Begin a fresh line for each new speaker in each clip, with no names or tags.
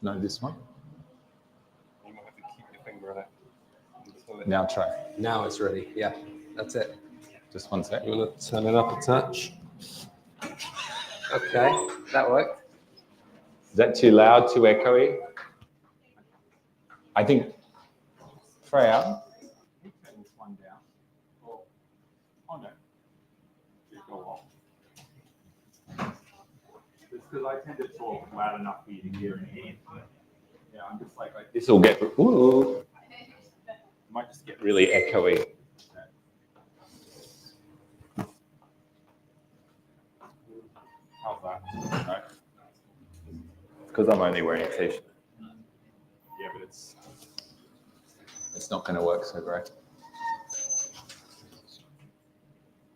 No, this one.
You might have to keep your finger on it.
Now try.
Now it's ready. Yeah, that's it.
Just one sec.
You want to turn it up a touch? Okay, that worked.
Is that too loud, too echoey? I think, Freya, turn this one down. Oh no. Go off. It's because I tend to talk loud enough for you to hear in here. Yeah, I'm just like this will get, ooh. It might just get really echoey. How's that? No. Because I'm only wearing a t-shirt. Yeah, but it's not going to work so great.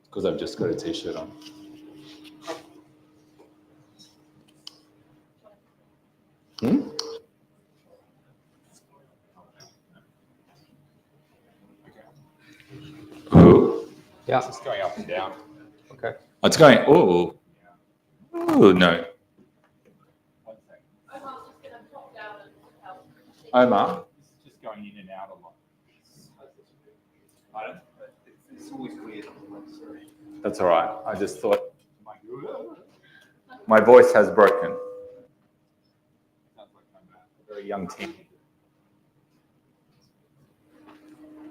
Because I've just got a t-shirt on. Ooh.
Yeah.
It's just going up and down.
Okay.
Oh, it's going, ooh. Ooh, no. Omar, it's just going in and out a lot. Pardon? It's always weird. That's all right. I just thought my voice has broken. Sounds like I'm a very young teen.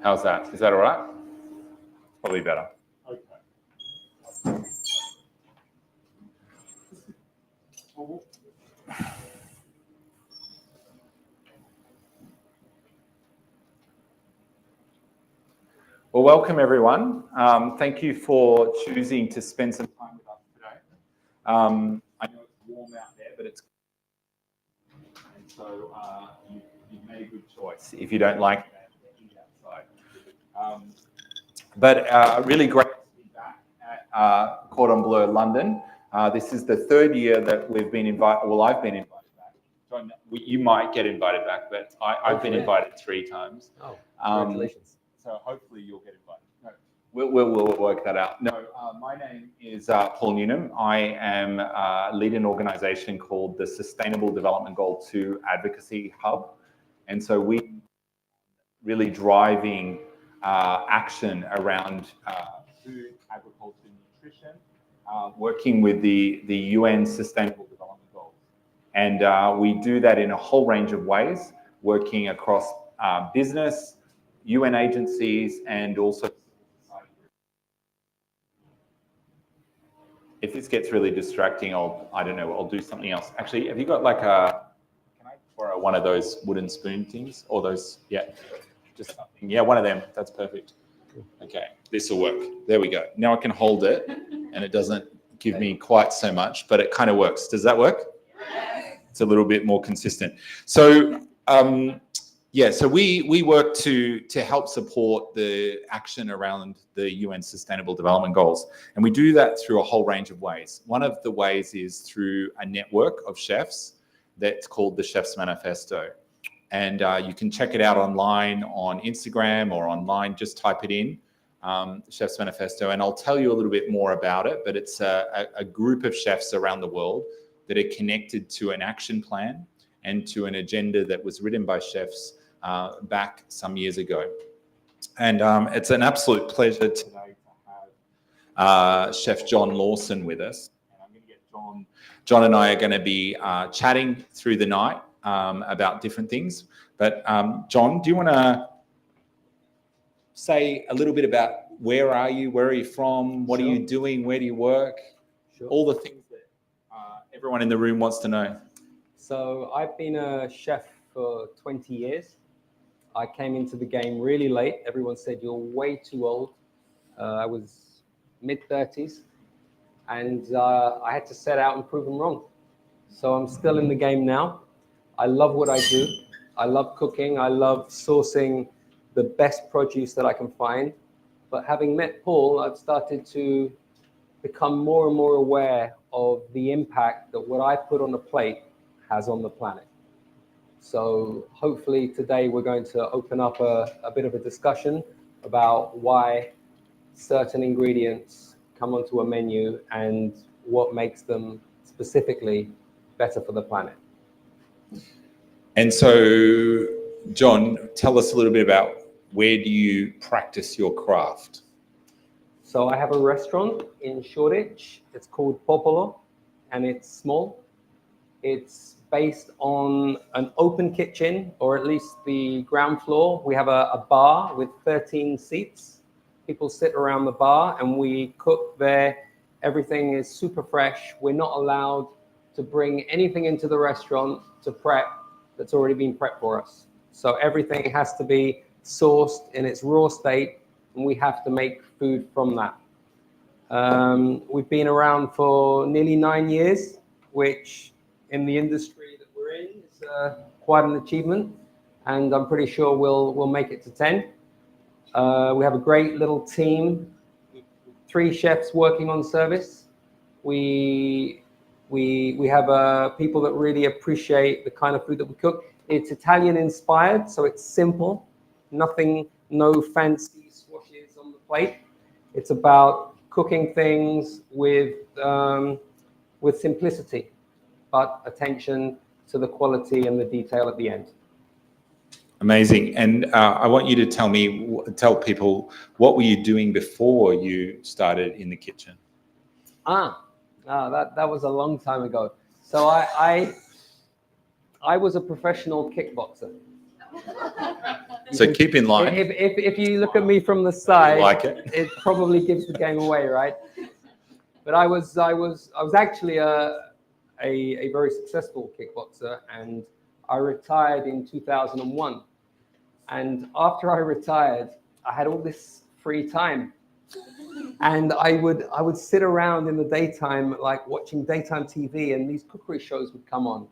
How's that? Is that all right? Probably better. Okay. Well, welcome everyone. Thank you for choosing to spend some time with us today. I know it's warm out there, but it's and so you've made a good choice. If you don't like it, eat outside. But really great to be back at Cordon Bleu London. This is the third year that we've been invited. Well, I've been invited back. John, you might get invited back, but I've been invited 3 times. Oh, congratulations. So hopefully you'll get invited. No, we'll work that out. No, my name is Paul Newnham. I am lead an organization called the Sustainable Development Goal 2 Advocacy Hub. And so we really driving action around food, agriculture, and nutrition, working with the UN Sustainable Development Goals. And we do that in a whole range of ways, working across business, UN agencies, and also society. If this gets really distracting, I'll do something else. Actually, have you got like can I borrow one of those wooden spoon things? Or those, yeah, just something. Yeah, one of them, that's perfect. Okay, this will work. There we go. Now I can hold it and it doesn't give me quite so much, but it kind of works. Does that work? It's a little bit more consistent. So, yeah, so we work to help support the action around the UN Sustainable Development Goals. And we do that through a whole range of ways. One of the ways is through a network of chefs that's called the Chefs Manifesto. And you can check it out online on Instagram or online, just type it in, Chefs Manifesto. And I'll tell you a little bit more about it, but it's a group of chefs around the world that are connected to an action plan and to an agenda that was written by chefs back some years ago. And it's an absolute pleasure today to have Chef Jon Lawson with us. And I'm going to get Jon and I are going to be chatting through the night about different things. But Jon, do you want to say a little bit about where are you from, what are you doing, where do you work, all the things that everyone in the room wants to know?
So I've been a chef for 20 years. I came into the game really late. Everyone said, you're way too old. I was mid-30s, and I had to set out and prove them wrong. So I'm still in the game now. I love what I do. I love cooking. I love sourcing the best produce that I can find. But having met Paul, I've started to become more and more aware of the impact that what I put on the plate has on the planet. So hopefully today we're going to open up a bit of a discussion about why certain ingredients come onto a menu and what makes them specifically better for the planet.
And so, John, tell us a little bit about where do you practice your craft?
So I have a restaurant in Shoreditch. It's called Popolo, and it's small. It's based on an open kitchen, or at least the ground floor. We have a bar with 13 seats. People sit around the bar and we cook there. Everything is super fresh. We're not allowed to bring anything into the restaurant to prep that's already been prepped for us. So everything has to be sourced in its raw state, and we have to make food from that. We've been around for nearly 9 years, which in the industry that we're in is quite an achievement, and I'm pretty sure we'll make it to 10. We have a great little team, 3 chefs working on service. We have people that really appreciate the kind of food that we cook. It's Italian inspired, so it's simple, no fancy swashes on the plate. It's about cooking things with simplicity, but attention to the quality and the detail at the end.
Amazing. And I want you to tell people, what were you doing before you started in the kitchen?
That was a long time ago. So I was a professional kickboxer.
So keep in line.
If you look at me from the side,
like
it probably gives the game away, right? But I was actually a very successful kickboxer, and I retired in 2001. And after I retired, I had all this free time, and I would sit around in the daytime, like watching daytime TV, and these cookery shows would come on,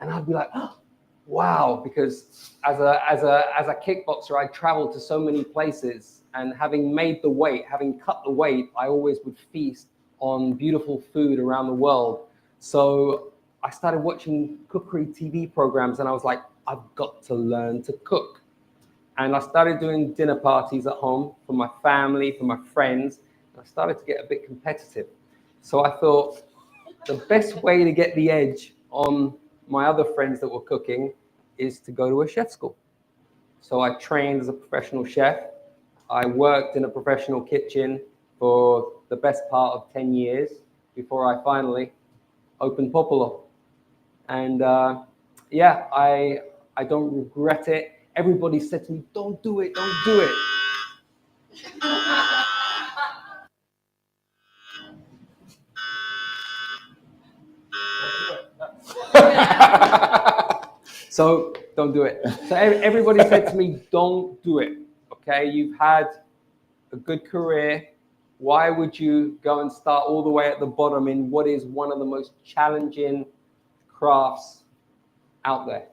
and I'd be like, oh, wow, because as a kickboxer, I traveled to so many places, and having made the weight, having cut the weight, I always would feast on beautiful food around the world. So I started watching cookery TV programs, and I was like, I've got to learn to cook. And I started doing dinner parties at home for my family, for my friends. And I started to get a bit competitive. So I thought the best way to get the edge on my other friends that were cooking is to go to a chef school. So I trained as a professional chef. I worked in a professional kitchen for the best part of 10 years before I finally opened Popolo. And yeah, I don't regret it. Everybody said to me, don't do it, don't do it. So don't do it. So everybody said to me, don't do it. Okay, you've had a good career. Why would you go and start all the way at the bottom in what is one of the most challenging crafts out there?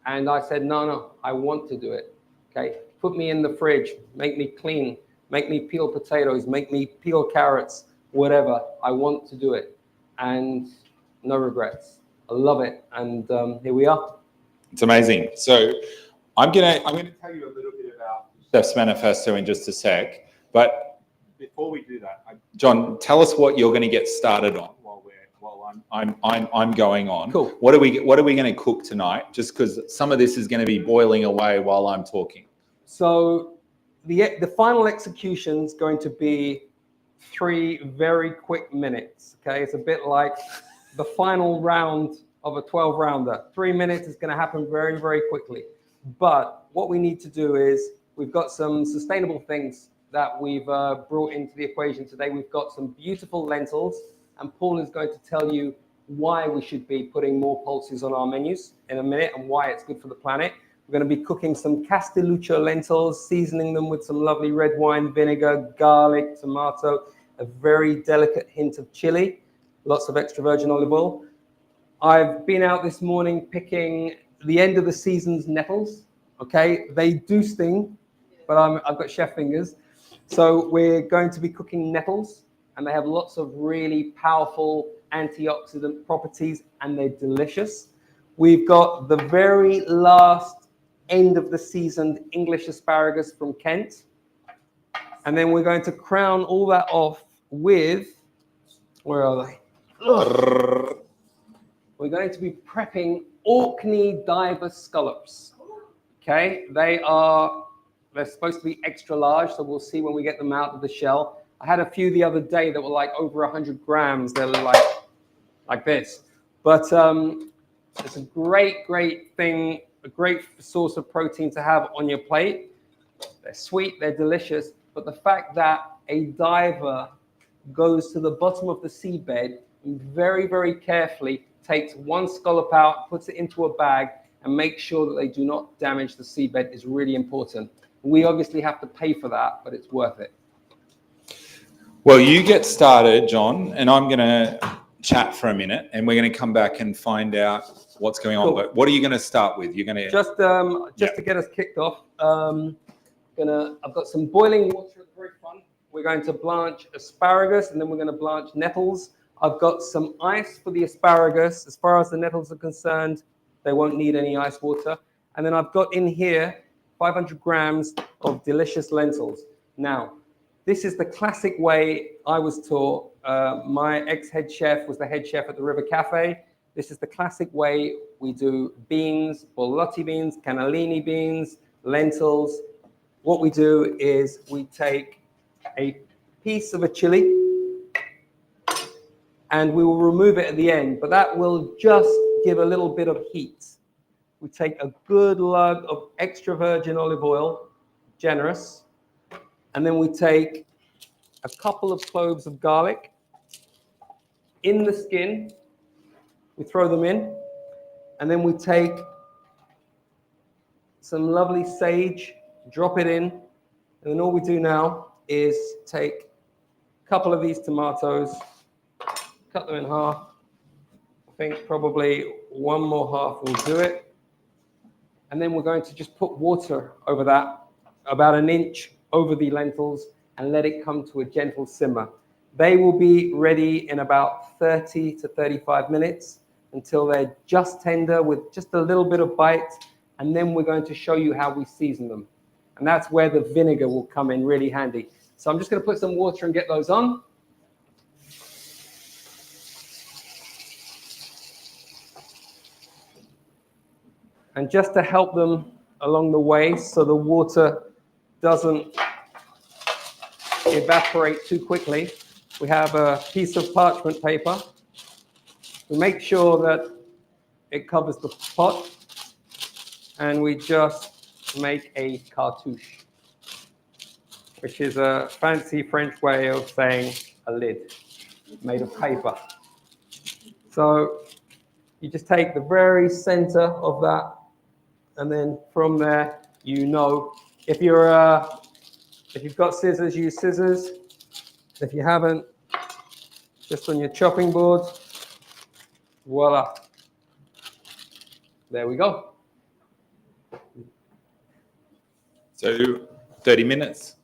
And I said, no, I want to do it. Okay, put me in the fridge, make me clean, make me peel potatoes, make me peel carrots, whatever. I want to do it, and no regrets. I love it, and here we are.
It's amazing. So I'm gonna tell you a little bit about Chefs Manifesto in just a sec, but before we do that, John, tell us what you're going to get started on while I'm going on.
Cool.
What are we going to cook tonight? Just because some of this is going to be boiling away while I'm talking.
So the final execution is going to be 3 very quick minutes. Okay, it's a bit like the final round of a 12-rounder. 3 minutes is going to happen very, very quickly. But what we need to do is we've got some sustainable things that we've brought into the equation today. We've got some beautiful lentils, and Paul is going to tell you why we should be putting more pulses on our menus in a minute and why it's good for the planet. We're going to be cooking some Castelluccio lentils, seasoning them with some lovely red wine vinegar, garlic, tomato, a very delicate hint of chili, lots of extra virgin olive oil. I've been out this morning picking the end of the season's nettles. Okay, they do sting, but I've got chef fingers. So we're going to be cooking nettles, and they have lots of really powerful antioxidant properties, and they're delicious. We've got the very last end of the seasoned English asparagus from Kent. And then we're going to crown all that off with, where are they? Ugh. we're going to be prepping Orkney diver scallops. Okay, they're supposed to be extra large, so we'll see when we get them out of the shell. I had a few the other day that were like over 100 grams. They're like this. But it's a great thing, a great source of protein to have on your plate. They're sweet, they're delicious, but the fact that a diver goes to the bottom of the seabed and very carefully takes one scallop out, puts it into a bag, and makes sure that they do not damage the seabed is really important. We obviously have to pay for that, but it's worth it.
Well, you get started, John, and I'm going to chat for a minute, and we're going to come back and find out what's going on.
Cool.
But what are you going to start with? You're going to
just to get us kicked off. I've got some boiling water at the very front. We're going to blanch asparagus, and then we're going to blanch nettles. I've got some ice for the asparagus. As far as the nettles are concerned, they won't need any ice water. And then I've got in here 500 grams of delicious lentils. Now, this is the classic way I was taught. My ex-head chef was the head chef at the River Cafe. This is the classic way we do beans, borlotti beans, cannellini beans, lentils. What we do is we take a piece of a chili and we will remove it at the end, but that will just give a little bit of heat. We take a good lug of extra virgin olive oil, generous, and then we take a couple of cloves of garlic in the skin. We throw them in, and then we take some lovely sage, drop it in, and then all we do now is take a couple of these tomatoes, cut them in half. I think probably one more half will do it. And then we're going to just put water over that, about an inch over the lentils, and let it come to a gentle simmer. They will be ready in about 30 to 35 minutes until they're just tender with just a little bit of bite. And then we're going to show you how we season them. And that's where the vinegar will come in really handy. So I'm just going to put some water and get those on. And just to help them along the way so the water doesn't evaporate too quickly, we have a piece of parchment paper. We make sure that it covers the pot, and we just make a cartouche, which is a fancy French way of saying a lid made of paper. So you just take the very center of that, and then from there, if you've got scissors, use scissors. If you haven't, just on your chopping board. Voila. There we go.
So 30 minutes.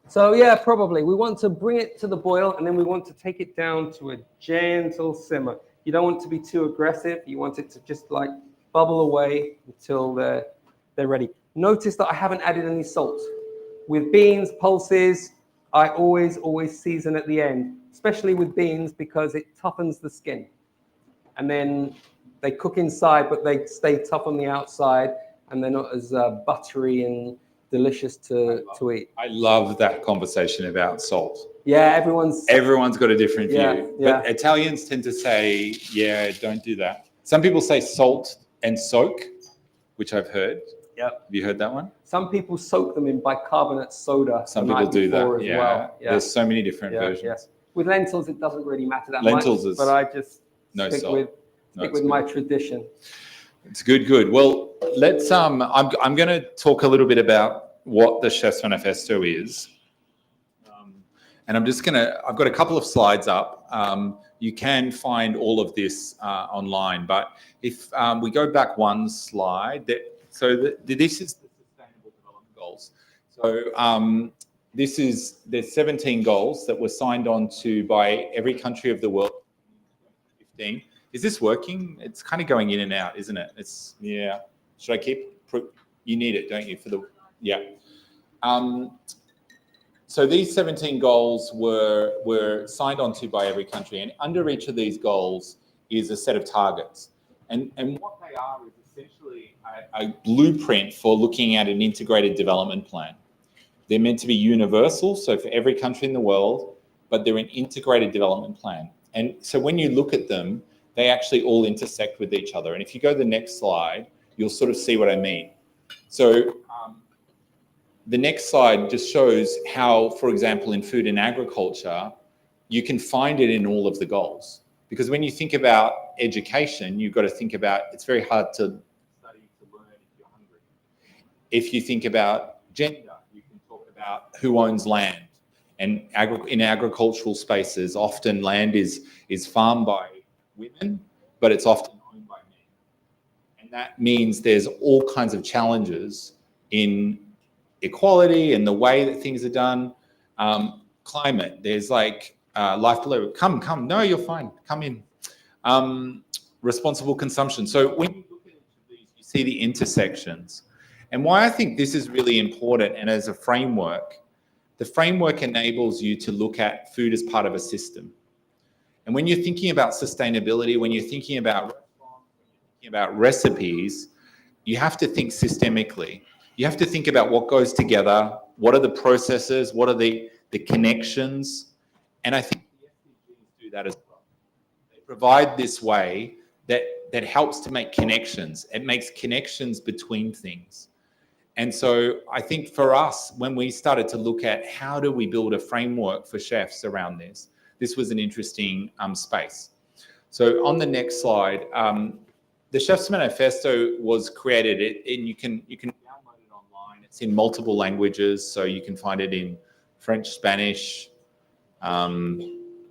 So yeah, probably. We want to bring it to the boil, and then we want to take it down to a gentle simmer. You don't want it to be too aggressive. You want it to just like bubble away until they're ready. Notice that I haven't added any salt. With beans, pulses, I always season at the end, especially with beans because it toughens the skin. And then they cook inside, but they stay tough on the outside, and they're not as buttery and delicious to eat.
I love that conversation about salt.
Yeah, everyone's got
a different view.
Yeah.
But Italians tend to say, yeah, don't do that. Some people say salt and soak, which I've heard.
Yep.
Have you heard that one?
Some people soak them in bicarbonate soda.
Some people do that.
As well. Yeah.
There's so many different versions.
Yeah. With lentils, it doesn't really matter that
lentils
much.
Is
but I just
no
stick
salt.
with my tradition.
It's good. Well, let's. I'm going to talk a little bit about what the Chefs Manifesto is, and I've got a couple of slides up. You can find all of this online, but if we go back one slide, this is the Sustainable Development Goals. So there's 17 goals that were signed on to by every country of the world. 15. Is this working? It's kind of going in and out, isn't it? Yeah. Should I keep? You need it, don't you? Yeah. So these 17 goals were signed on to by every country, and under each of these goals is a set of targets. And what they are is essentially a blueprint for looking at an integrated development plan. They're meant to be universal, so for every country in the world, but they're an integrated development plan. And so when you look at them, they actually all intersect with each other. And if you go to the next slide, you'll sort of see what I mean. So the next slide just shows how, for example, in food and agriculture, you can find it in all of the goals. Because when you think about education, you've got to think about, it's very hard to study, to learn if you're hungry. If you think about gender, you can talk about who owns land. And in agricultural spaces, often land is farmed by women, but it's often owned by men. And that means there's all kinds of challenges in equality and the way that things are done. Climate, there's like life below. Come, no, you're fine, come in. Responsible consumption. So when you look at each of these, you see the intersections. And why I think this is really important, and as a framework, the framework enables you to look at food as part of a system. And when you're thinking about sustainability, when you're thinking about restaurants, when you're thinking about recipes, you have to think systemically. You have to think about what goes together, what are the processes, what are the connections. And I think the SDGs do that as well. They provide this way that helps to make connections. It makes connections between things. And so I think for us, when we started to look at how do we build a framework for chefs around this, this was an interesting space. So on the next slide, the Chefs Manifesto was created, and you can download it online. It's in multiple languages, so you can find it in French, Spanish,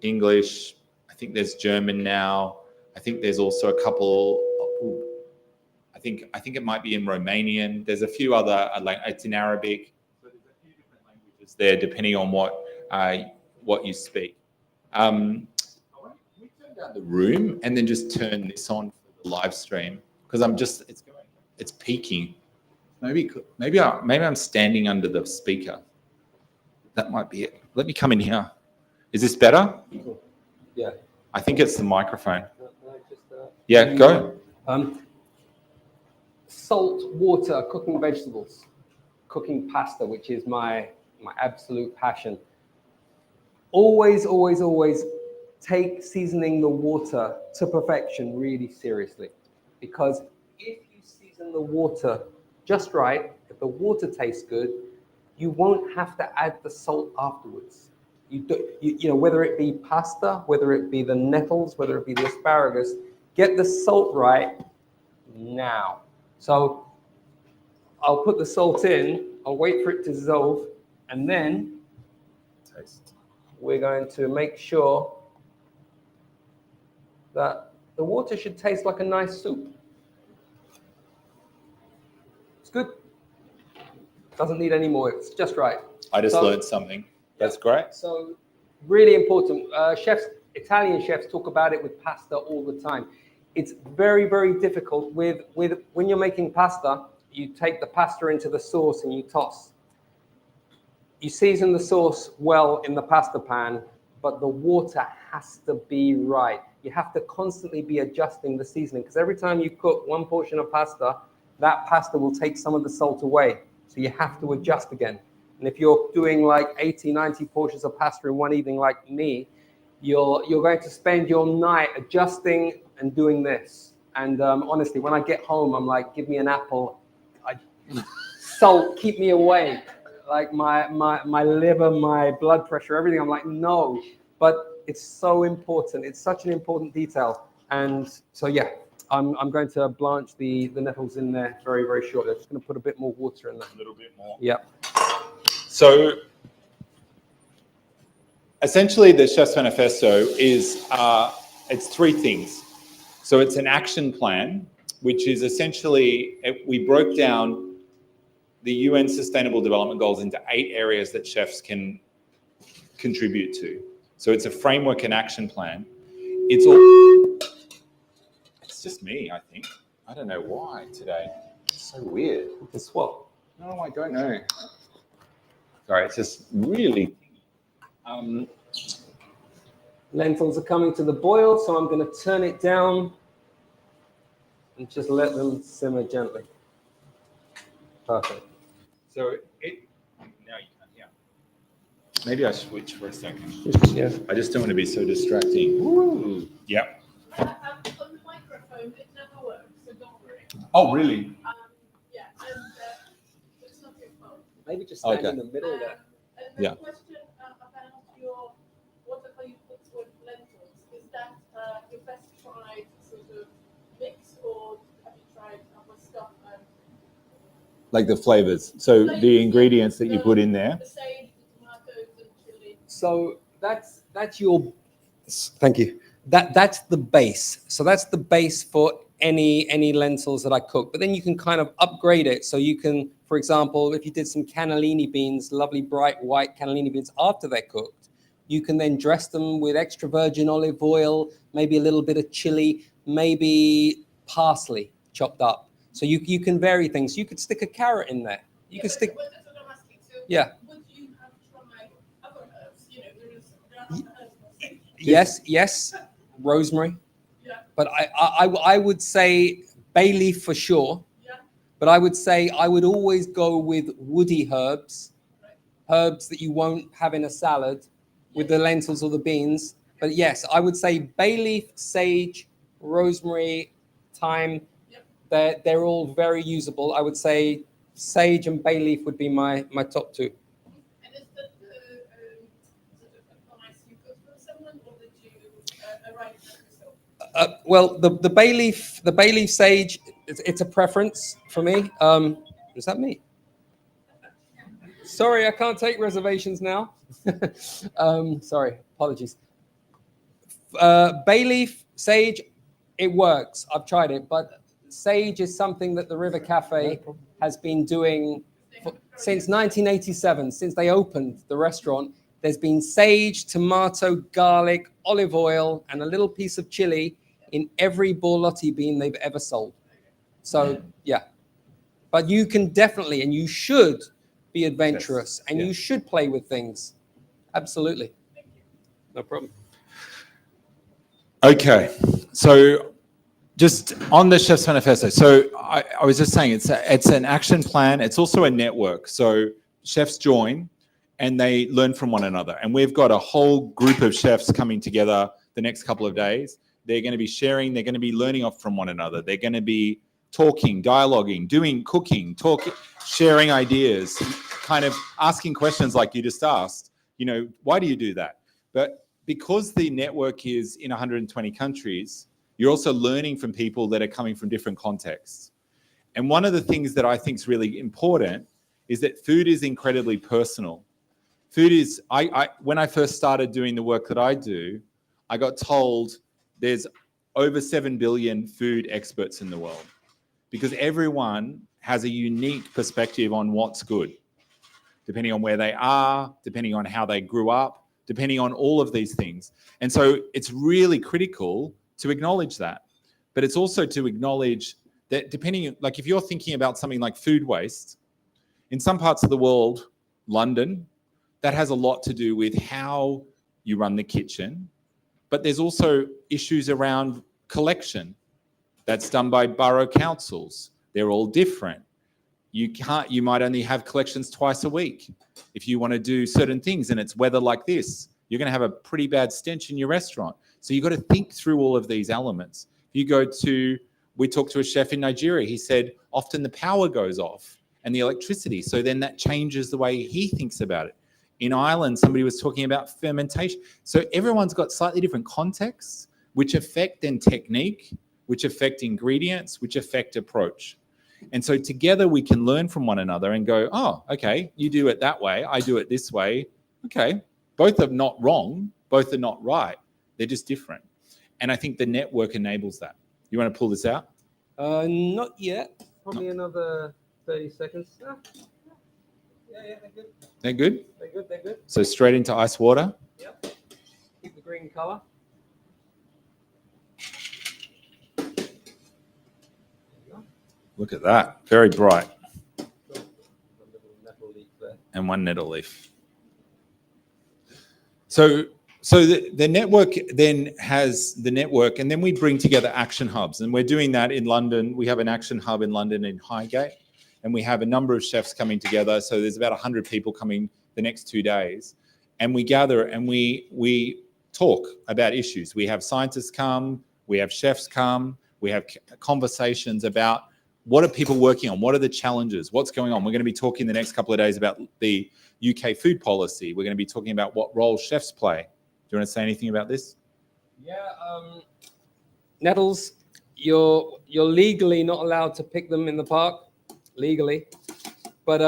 English. I think there's German now. I think there's also a couple. I think it might be in Romanian. There's a few other, it's in Arabic. So there's a few different languages there, depending on what you speak. Can we turn down the room and then just turn this on for the live stream? Because it's peaking. Maybe I'm standing under the speaker. That might be it. Let me come in here. Is this better?
Yeah.
I think it's the microphone. Yeah, go.
Salt, water, cooking vegetables, cooking pasta, which is my absolute passion. Always, always, always take seasoning the water to perfection really seriously. Because if you season the water just right, if the water tastes good, you won't have to add the salt afterwards. You know, whether it be pasta, whether it be the nettles, whether it be the asparagus, get the salt right now. So I'll put the salt in, I'll wait for it to dissolve, and then we're going to make sure that the water should taste like a nice soup. It's good. Doesn't need any more, it's just right.
I just learned something. That's great.
So really important. Italian chefs talk about it with pasta all the time. It's very, very difficult with when you're making pasta, you take the pasta into the sauce and you toss. You season the sauce well in the pasta pan, but the water has to be right. You have to constantly be adjusting the seasoning, because every time you cook one portion of pasta, that pasta will take some of the salt away. So you have to adjust again. And if you're doing like 80, 90 portions of pasta in one evening like me, you're going to spend your night adjusting and doing this. And honestly, when I get home, I'm like, give me an apple. Salt, keep me away. Like my liver, my blood pressure, everything. I'm like, no. But it's so important. It's such an important detail. And so, yeah, I'm going to blanch the nettles in there very, very shortly. I'm just going to put a bit more water in there.
A little bit more.
Yep.
So essentially, the Chefs Manifesto is it's three things. So it's an action plan, which is essentially, we broke down the UN Sustainable Development Goals into 8 areas that chefs can contribute to. So it's a framework and action plan. It's just me, I think. I don't know why today. It's so weird.
It's what?
No, I don't know. Sorry, it's just really...
Lentils are coming to the boil, so I'm going to turn it down And just let them simmer gently. Perfect.
So now you can't hear. Maybe I switch for a second.
Yeah.
I just don't want to be so distracting. Ooh. Yep.
On the microphone, it never works, so don't worry.
Oh, really?
Yeah, and it's not your fault.
Maybe just stand
Okay.
in the middle there.
And the
Yeah.
question about your whatever you put with lentils, is that your best tried sort of mix, or have you tried other stuff?
Like the flavors. So the ingredients that you put in there.
The sage, the tomatoes, and chili.
So that's your. Thank you. That's the base. So that's the base for any lentils that I cook. But then you can kind of upgrade it. So you can, for example, if you did some cannellini beans, lovely bright white cannellini beans after they're cooked, you can then dress them with extra virgin olive oil, maybe a little bit of chili, maybe parsley chopped up. So you can vary things. You could stick a carrot in there. You could stick.
But that's what I'm asking. So
Yeah.
would you have tried other herbs? You know, there are other herbs.
Yes, rosemary.
Yeah.
But I would say bay leaf for sure.
Yeah.
But I would say I would always go with woody herbs, herbs that you won't have in a salad with the lentils or the beans. But yes, I would say bay leaf, sage, rosemary, thyme. They're all very usable. I would say sage and bay leaf would be my top two.
And is that sort of advice you got from someone, or did you arrive at yourself?
Well, the bay leaf sage, it's a preference for me. Is that me? Sorry, I can't take reservations now. Sorry, apologies. Bay leaf, sage, it works. I've tried it, but sage is something that the River Cafe has been doing since 1987, since they opened the restaurant. There's been sage, tomato, garlic, olive oil, and a little piece of chili in every borlotti bean they've ever sold. So, yeah. But you can definitely, and you should be adventurous, and you should play with things. Absolutely. No problem.
Okay. So just on the Chefs Manifesto. So I was just saying it's an action plan. It's also a network. So chefs join and they learn from one another. And we've got a whole group of chefs coming together the next couple of days. They're going to be sharing. They're going to be learning off from one another. They're going to be talking, dialoguing, doing cooking, talking, sharing ideas, kind of asking questions like you just asked. You know, why do you do that? But because the network is in 120 countries, you're also learning from people that are coming from different contexts. And one of the things that I think is really important is that food is incredibly personal. Food is, when I first started doing the work that I do, I got told there's over 7 billion food experts in the world because everyone has a unique perspective on what's good, depending on where they are, depending on how they grew up, depending on all of these things. And so it's really critical to acknowledge that. But it's also to acknowledge that depending, like if you're thinking about something like food waste, in some parts of the world, London, that has a lot to do with how you run the kitchen. But there's also issues around collection. That's done by borough councils. They're all different. You might only have collections twice a week. If you want to do certain things and it's weather like this, you're going to have a pretty bad stench in your restaurant. So you've got to think through all of these elements. We talked to a chef in Nigeria. He said often the power goes off and the electricity. So then that changes the way he thinks about it. In Ireland, somebody was talking about fermentation. So everyone's got slightly different contexts, which affect then technique, which affect ingredients, which affect approach. And so together we can learn from one another and go, oh, okay, you do it that way, I do it this way. Okay, both are not wrong, both are not right. They're just different. And I think the network enables that. You want to pull this out?
Not yet. Probably another 30 seconds. Yeah, they're good.
They're good?
They're good.
So straight into ice water.
Yep. Keep the green color.
Look at that. Very bright.
One little nettle leaf there.
And one nettle leaf. So So the network then has the network, and then we bring together action hubs, and we're doing that in London. We have an action hub in London in Highgate, and we have a number of chefs coming together. So there's about 100 people coming the next 2 days, and we gather and we talk about issues. We have scientists come, we have chefs come, we have conversations about what are people working on, what are the challenges, what's going on. We're going to be talking the next couple of days about the UK food policy. We're going to be talking about what role chefs play. Do you want to say anything about this?
Yeah, nettles, you're legally not allowed to pick them in the park, legally. But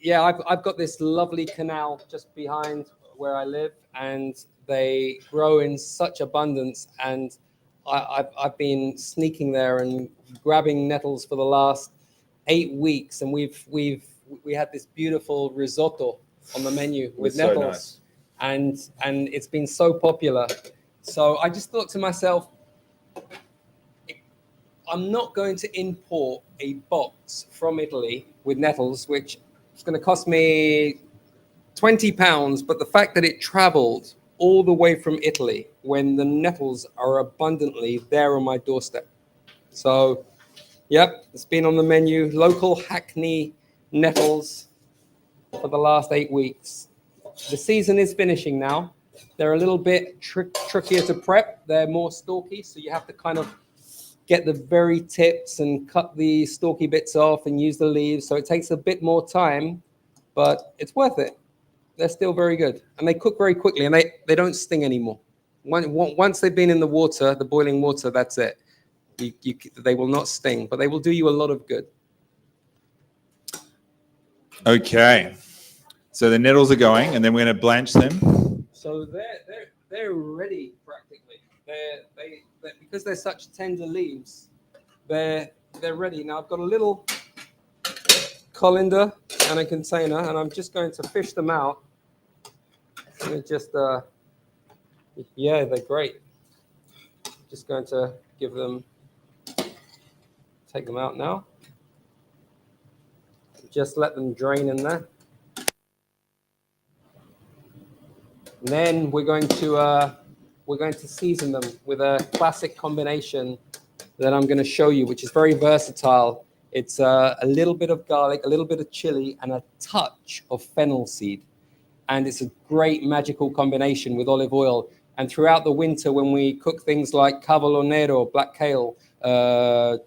yeah, I've got this lovely canal just behind where I live, and they grow in such abundance. And I've been sneaking there and grabbing nettles for the last 8 weeks, and we had this beautiful risotto on the menu with nettles. So nice. And it's been so popular. So I just thought to myself, I'm not going to import a box from Italy with nettles, which is going to cost me £20, but the fact that it traveled all the way from Italy when the nettles are abundantly there on my doorstep. So, yep, it's been on the menu. Local Hackney nettles for the last 8 weeks. The season is finishing now. They're a little bit trickier to prep. They're more stalky, so you have to kind of get the very tips and cut the stalky bits off and use the leaves. So it takes a bit more time, but it's worth it. They're still very good, and they cook very quickly, and they don't sting anymore. Once they've been in the water, the boiling water, that's it. They will not sting, but they will do you a lot of good.
Okay. So the nettles are going, and then we're going to blanch them.
So they're ready practically. They because they're such tender leaves, they're ready. Now I've got a little colander and a container, and I'm just going to fish them out. And just yeah, they're great. Just going to take them out now. Just let them drain in there. And then we're going to season them with a classic combination that I'm going to show you, which is very versatile. It's a little bit of garlic, a little bit of chili, and a touch of fennel seed. And it's a great magical combination with olive oil. And throughout the winter, when we cook things like cavolo nero, black kale,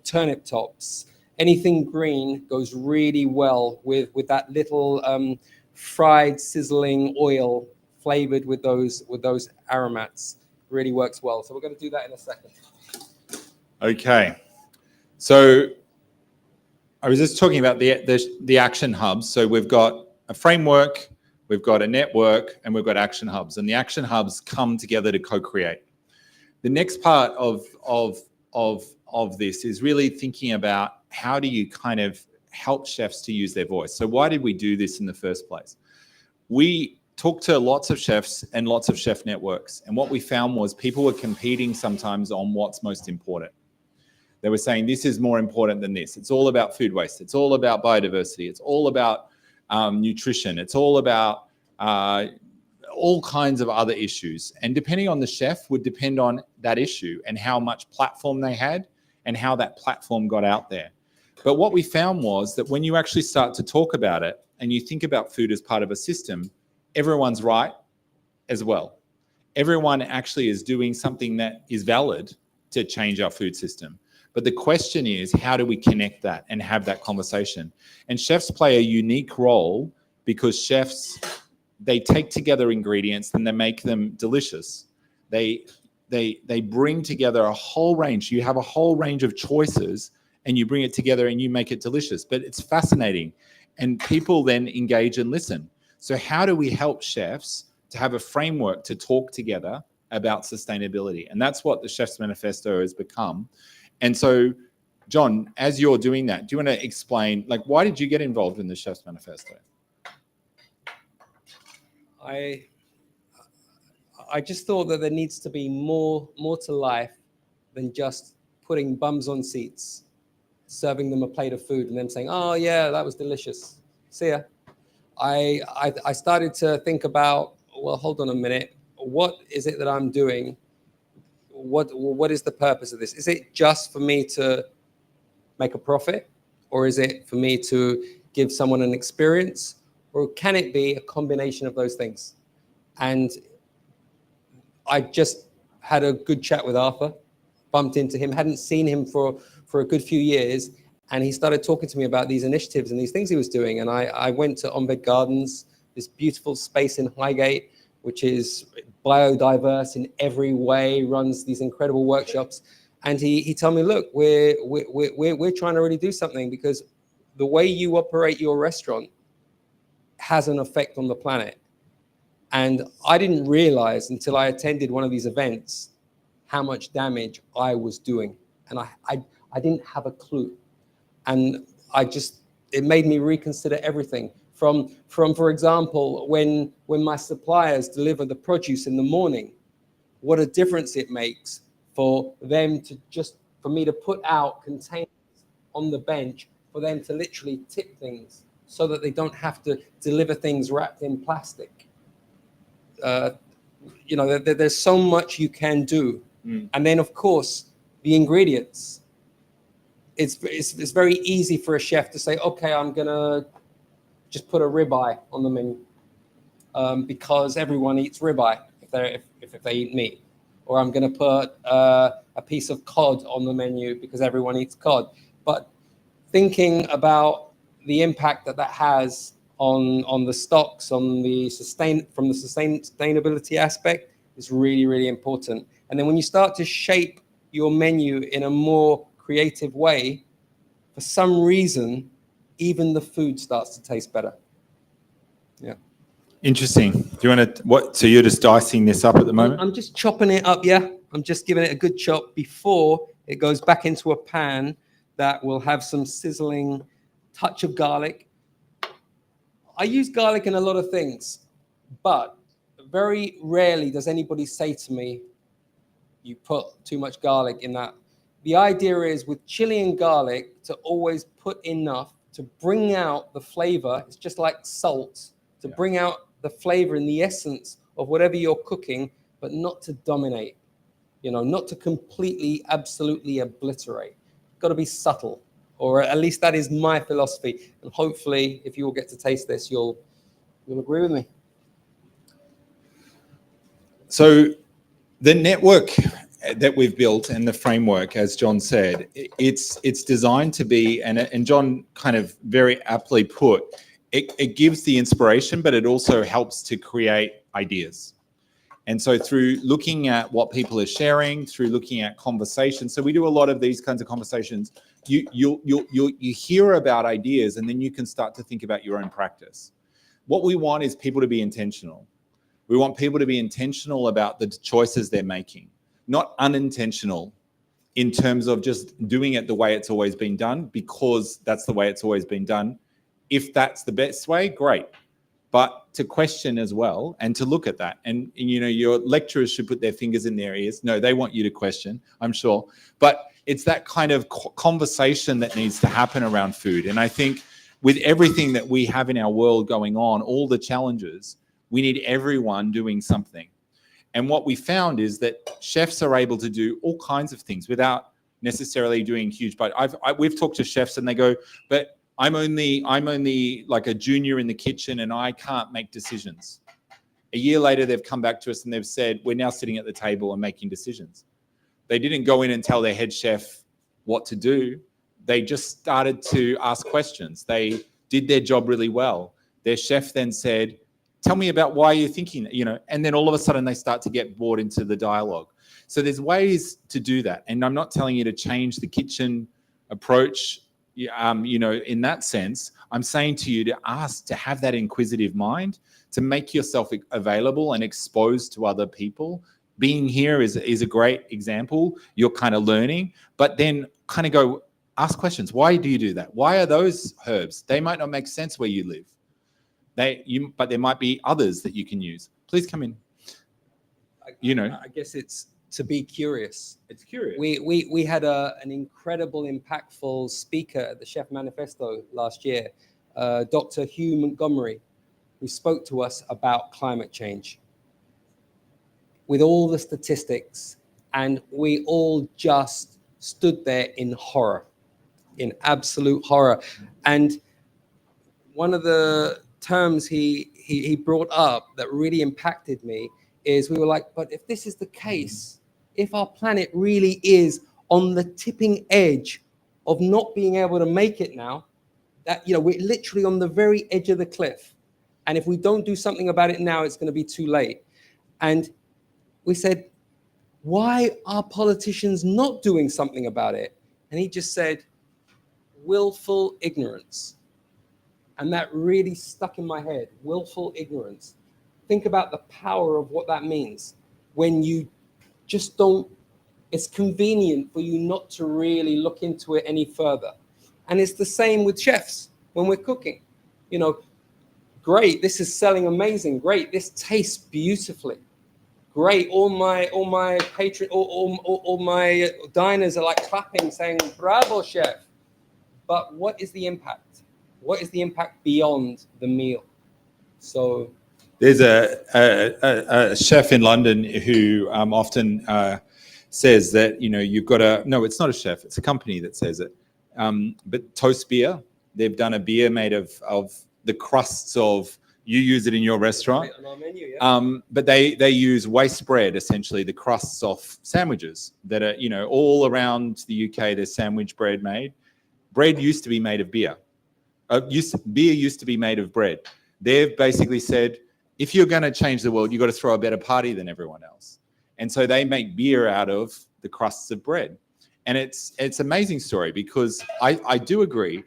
turnip tops, anything green goes really well with that little fried, sizzling oil flavored with those aromats. Really works well. So we're going to do that in a second.
Okay. So I was just talking about the action hubs. So we've got a framework, we've got a network, and we've got action hubs. And the action hubs come together to co-create. The next part of this is really thinking about how do you kind of help chefs to use their voice. So why did we do this in the first place? We talked to lots of chefs and lots of chef networks. And what we found was people were competing sometimes on what's most important. They were saying, this is more important than this. It's all about food waste. It's all about biodiversity. It's all about nutrition. It's all about all kinds of other issues. And depending on the chef would depend on that issue and how much platform they had and how that platform got out there. But what we found was that when you actually start to talk about it and you think about food as part of a system, everyone's right as well. Everyone actually is doing something that is valid to change our food system. But the question is, how do we connect that and have that conversation? And chefs play a unique role because chefs, they take together ingredients and they make them delicious. They bring together a whole range. You have a whole range of choices and you bring it together and you make it delicious. But it's fascinating. And people then engage and listen. So how do we help chefs to have a framework to talk together about sustainability? And that's what the Chefs Manifesto has become. And so, Jon, as you're doing that, do you want to explain, like, why did you get involved in the Chefs Manifesto?
I just thought that there needs to be more to life than just putting bums on seats, serving them a plate of food and them saying, oh yeah, that was delicious. See ya. I started to think about, well, hold on a minute. what is it that I'm doing? What is the purpose of this? Is it just for me to make a profit, or is it for me to give someone an experience, or can it be a combination of those things? And I just had a good chat with Arthur, bumped into him, hadn't seen him for a good few years, and he started talking to me about these initiatives and these things he was doing. And I went to Ombed Gardens, this beautiful space in Highgate, which is biodiverse in every way, runs these incredible workshops. And he told me, look, we're trying to really do something, because the way you operate your restaurant has an effect on the planet. And I didn't realize until I attended one of these events how much damage I was doing. And I didn't have a clue. And it made me reconsider everything. From for example, when my suppliers deliver the produce in the morning, what a difference it makes for them for me to put out containers on the bench, for them to literally tip things so that they don't have to deliver things wrapped in plastic. There's so much you can do. And then, of course, the ingredients. It's very easy for a chef to say, okay, I'm gonna just put a ribeye on the menu because everyone eats ribeye if they eat meat, or I'm gonna put a piece of cod on the menu because everyone eats cod. But thinking about the impact that has on the stocks, from the sustainability aspect, is really, really important. And then when you start to shape your menu in a more creative way, for some reason, even the food starts to taste better. Yeah.
Interesting. Do you want to, so you're just dicing this up at the moment?
I'm just chopping it up, yeah. I'm just giving it a good chop before it goes back into a pan that will have some sizzling touch of garlic. I use garlic in a lot of things, but very rarely does anybody say to me, you put too much garlic in that. The idea is with chili and garlic to always put enough to bring out the flavor. It's just like salt, to bring out the flavor and the essence of whatever you're cooking, but not to dominate, not to completely, absolutely obliterate. Got to be subtle, or at least that is my philosophy. And hopefully, if you all get to taste this, you'll agree with me.
So the network that we've built and the framework, as Jon said, it's designed to be, and Jon kind of very aptly put, it gives the inspiration, but it also helps to create ideas. And so through looking at what people are sharing, through looking at conversations, so we do a lot of these kinds of conversations, you hear about ideas, and then you can start to think about your own practice. What we want is people to be intentional. We want people to be intentional about the choices they're making, not unintentional in terms of just doing it the way it's always been done, because that's the way it's always been done. If that's the best way, great. But to question as well, and to look at that. And your lecturers should put their fingers in their ears. No, they want you to question, I'm sure. But it's that kind of conversation that needs to happen around food. And I think with everything that we have in our world going on, all the challenges, we need everyone doing something. And what we found is that chefs are able to do all kinds of things without necessarily doing huge, but we've talked to chefs and they go, but I'm only like a junior in the kitchen and I can't make decisions. A year later, they've come back to us and they've said, we're now sitting at the table and making decisions. They didn't go in and tell their head chef what to do. They just started to ask questions. They did their job really well. Their chef then said, tell me about why you're thinking, and then all of a sudden they start to get brought into the dialogue. So there's ways to do that. And I'm not telling you to change the kitchen approach, in that sense. I'm saying to you to have that inquisitive mind, to make yourself available and exposed to other people. Being here is a great example. You're kind of learning, but then kind of go ask questions. Why do you do that? Why are those herbs? They might not make sense where you live. But there might be others that you can use. Please come in.
I guess it's to be curious.
It's curious.
We had an incredible, impactful speaker at the Chef Manifesto last year, Dr. Hugh Montgomery, who spoke to us about climate change. with all the statistics, and we all just stood there in horror, in absolute horror. And one of the terms he brought up that really impacted me is, we were like, but if this is the case, if our planet really is on the tipping edge of not being able to make it now, that, you know, we're literally on the very edge of the cliff. And if we don't do something about it now, it's going to be too late. And we said, why are politicians not doing something about it? And he just said, willful ignorance. And that really stuck in my head, willful ignorance. Think about the power of what that means when you just don't, it's convenient for you not to really look into it any further. And it's the same with chefs when we're cooking. You know, great, this is selling amazing. Great, this tastes beautifully. Great, all my diners are like clapping, saying, bravo, chef. But what is the impact? What is the impact beyond the meal? So
there's a chef in London who often says that, you know, you've got to, no, it's not a chef, it's a company that says it. But Toast Beer, they've done a beer made of the crusts of, you use it in your restaurant.
on our menu, yeah.
But they use waste bread, essentially, the crusts off sandwiches that are, you know, all around the UK, there's sandwich bread made. Bread used to be made of beer. Beer used to be made of bread. They've basically said, if you're going to change the world, you've got to throw a better party than everyone else. And so they make beer out of the crusts of bread. And it's an amazing story, because I do agree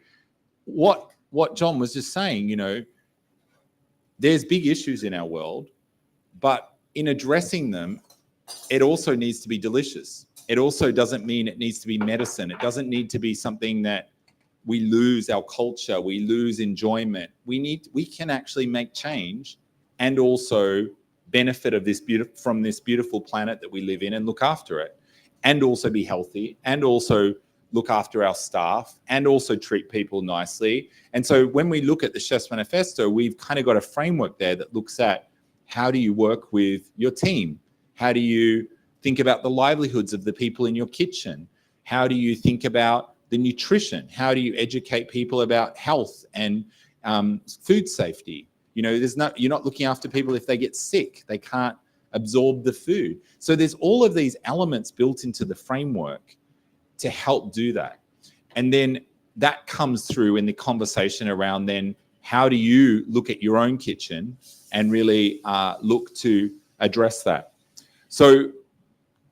what Jon was just saying. You know, there's big issues in our world, but in addressing them, it also needs to be delicious. It also doesn't mean it needs to be medicine. It doesn't need to be something that we lose our culture, we lose enjoyment. We can actually make change and also benefit of from this beautiful planet that we live in, and look after it, and also be healthy, and also look after our staff, and also treat people nicely. And so when we look at the Chefs Manifesto, we've kind of got a framework there that looks at, how do you work with your team? How do you think about the livelihoods of the people in your kitchen? How do you think about the nutrition? How do you educate people about health and food safety? You know, you're not looking after people if they get sick, they can't absorb the food. So there's all of these elements built into the framework to help do that. And then that comes through in the conversation around, then how do you look at your own kitchen and really look to address that? So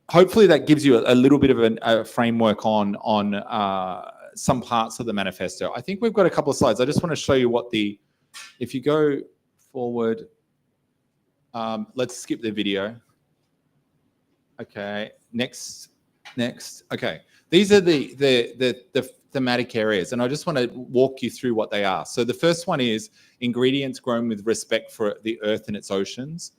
hopefully that gives you a little bit of a framework on some parts of the manifesto. I think we've got a couple of slides. I just want to show you if you go forward, let's skip the video. Okay, next. Okay, these are the thematic areas, and I just want to walk you through what they are. So the first one is ingredients grown with respect for the earth and its oceans.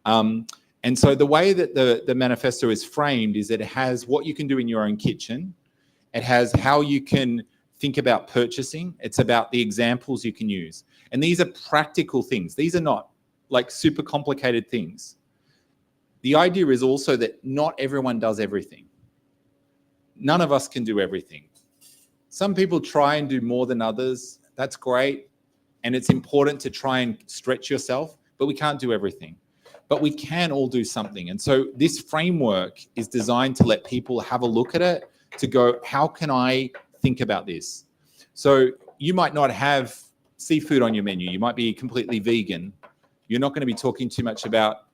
And so the way that the manifesto is framed is that it has what you can do in your own kitchen. It has how you can think about purchasing. It's about the examples you can use. And these are practical things. These are not like super complicated things. The idea is also that not everyone does everything. None of us can do everything. Some people try and do more than others. That's great. And it's important to try and stretch yourself, but we can't do everything. But we can all do something. And so this framework is designed to let people have a look at it, to go, how can I think about this? So you might not have seafood on your menu. You might be completely vegan. You're not going to be talking too much about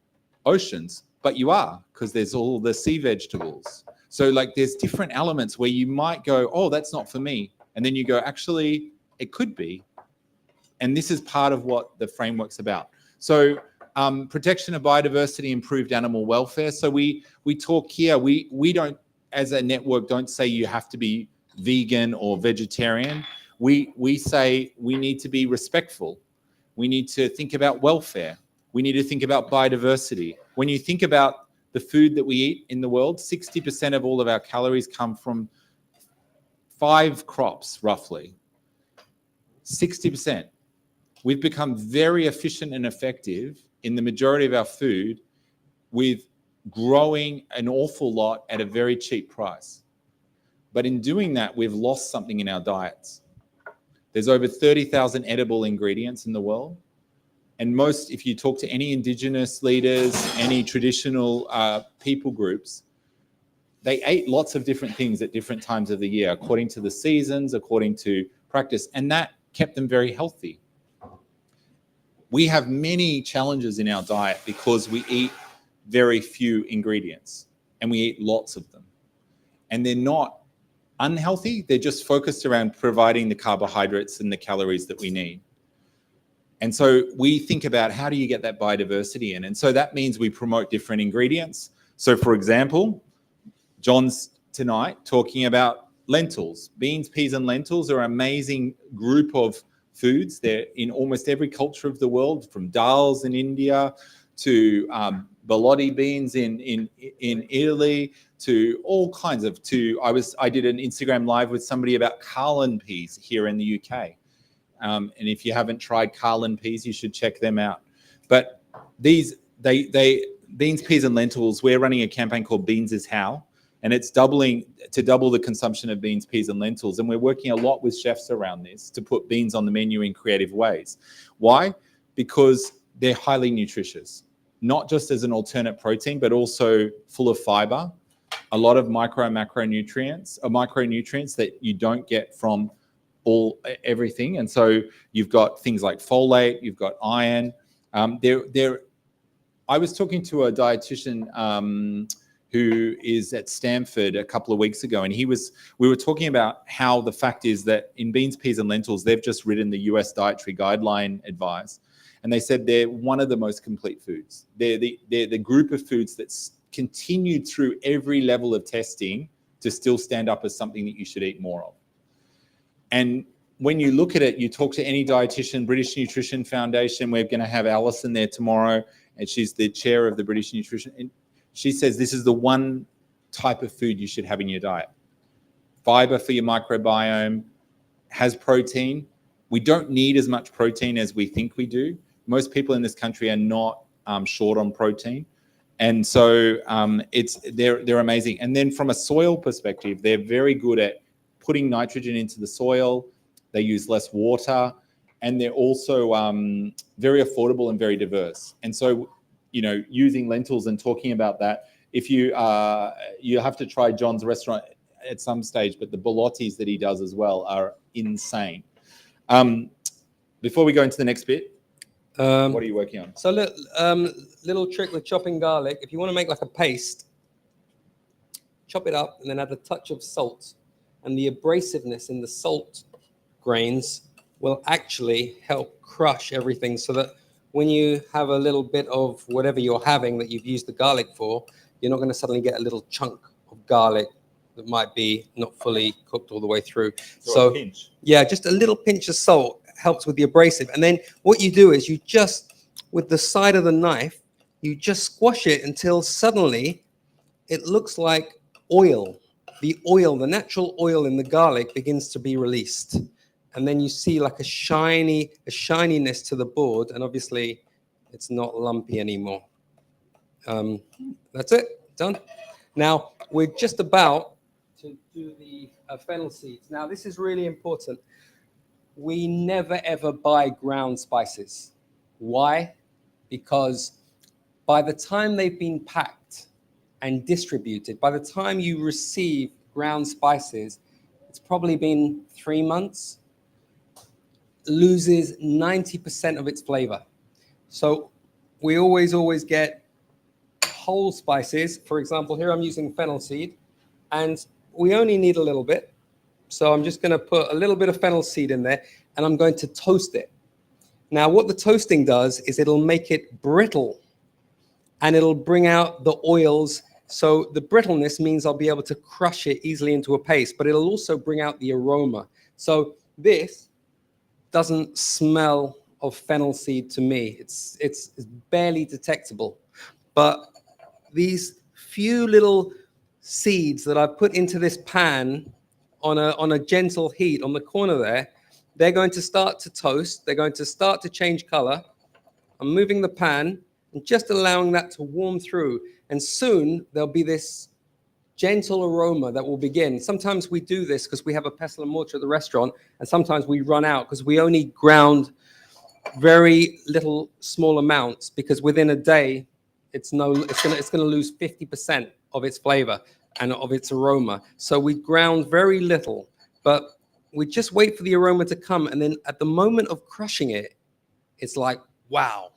oceans, but you are, because there's all the sea vegetables. So like there's different elements where you might go, oh, that's not for me. And then you go, actually, it could be. And this is part of what the framework's about. So protection of biodiversity, improved animal welfare. So we talk here, we don't, as a network, don't say you have to be vegan or vegetarian. We say we need to be respectful. We need to think about welfare. We need to think about biodiversity. When you think about the food that we eat in the world, 60% of all of our calories come from 5 crops, roughly. 60%. We've become very efficient and effective in the majority of our food with growing an awful lot at a very cheap price. But in doing that, we've lost something in our diets. There's over 30,000 edible ingredients in the world. And most, if you talk to any indigenous leaders, any traditional people groups, they ate lots of different things at different times of the year, according to the seasons, according to practice, and that kept them very healthy. We have many challenges in our diet because we eat very few ingredients and we eat lots of them. And they're not unhealthy, they're just focused around providing the carbohydrates and the calories that we need. And so we think about how do you get that biodiversity in? And so that means we promote different ingredients. So for example, Jon's tonight talking about lentils. Beans, peas, and lentils are an amazing group of foods. They're in almost every culture of the world, from dals in India to ballotti beans in Italy to all kinds of, I did an Instagram live with somebody about Carlin peas here in the UK. And if you haven't tried Carlin peas, you should check them out. But these, beans, peas, and lentils, we're running a campaign called Beans is How, and it's double the consumption of beans, peas, and lentils. And we're working a lot with chefs around this to put beans on the menu in creative ways. Why? Because they're highly nutritious, not just as an alternate protein, but also full of fiber, a lot of micro and macronutrients, micronutrients that you don't get from everything. And so you've got things like folate, you've got iron. I was talking to a dietitian who is at Stanford a couple of weeks ago, and we were talking about how the fact is that in beans, peas, and lentils, they've just written the US dietary guideline advice, and they said they're one of the most complete foods. They're the group of foods that's continued through every level of testing to still stand up as something that you should eat more of. And when you look at it, you talk to any dietitian, British Nutrition Foundation. We're going to have Alison there tomorrow, and she's the chair of the British Nutrition. And she says this is the one type of food you should have in your diet. Fiber for your microbiome, has protein. We don't need as much protein as we think we do. Most people in this country are not short on protein. And so they're amazing. And then from a soil perspective, they're very good at putting nitrogen into the soil. They use less water, and they're also very affordable and very diverse. And so, you know, using lentils and talking about that, if you have to try Jon's restaurant at some stage, but the ballottis that he does as well are insane. Before we go into the next bit, what are you working on?
So little trick with chopping garlic. If you want to make like a paste, chop it up and then add a touch of salt. And the abrasiveness in the salt grains will actually help crush everything, so that when you have a little bit of whatever you're having that you've used the garlic for, you're not going to suddenly get a little chunk of garlic that might be not fully cooked all the way through. So
a pinch.
Yeah, just a little pinch of salt helps with the abrasive. And then what you do is you just, with the side of the knife, you just squash it until suddenly it looks like oil. The natural oil in the garlic begins to be released. And then you see like a shininess to the board. And obviously it's not lumpy anymore. That's it, done. Now we're just about to do the fennel seeds. Now this is really important. We never ever buy ground spices. Why? Because by the time they've been packed and distributed, by the time you receive ground spices, it's probably been 3 months, loses 90% of its flavor. So we always get whole spices. For example, here I'm using fennel seed, and we only need a little bit. So I'm just going to put a little bit of fennel seed in there, and I'm going to toast it. Now, what the toasting does is it'll make it brittle, and it'll bring out the oils. So the brittleness means I'll be able to crush it easily into a paste, but it'll also bring out the aroma. So this doesn't smell of fennel seed to me. It's barely detectable. But these few little seeds that I've put into this pan on a gentle heat on the corner there, they're going to start to toast. They're going to start to change color. I'm moving the pan, and just allowing that to warm through. And soon there'll be this gentle aroma that will begin. Sometimes we do this because we have a pestle and mortar at the restaurant, and sometimes we run out because we only ground very little small amounts, because within a day it's gonna lose 50% of its flavor and of its aroma. So we ground very little, but we just wait for the aroma to come, and then at the moment of crushing it, it's like, wow,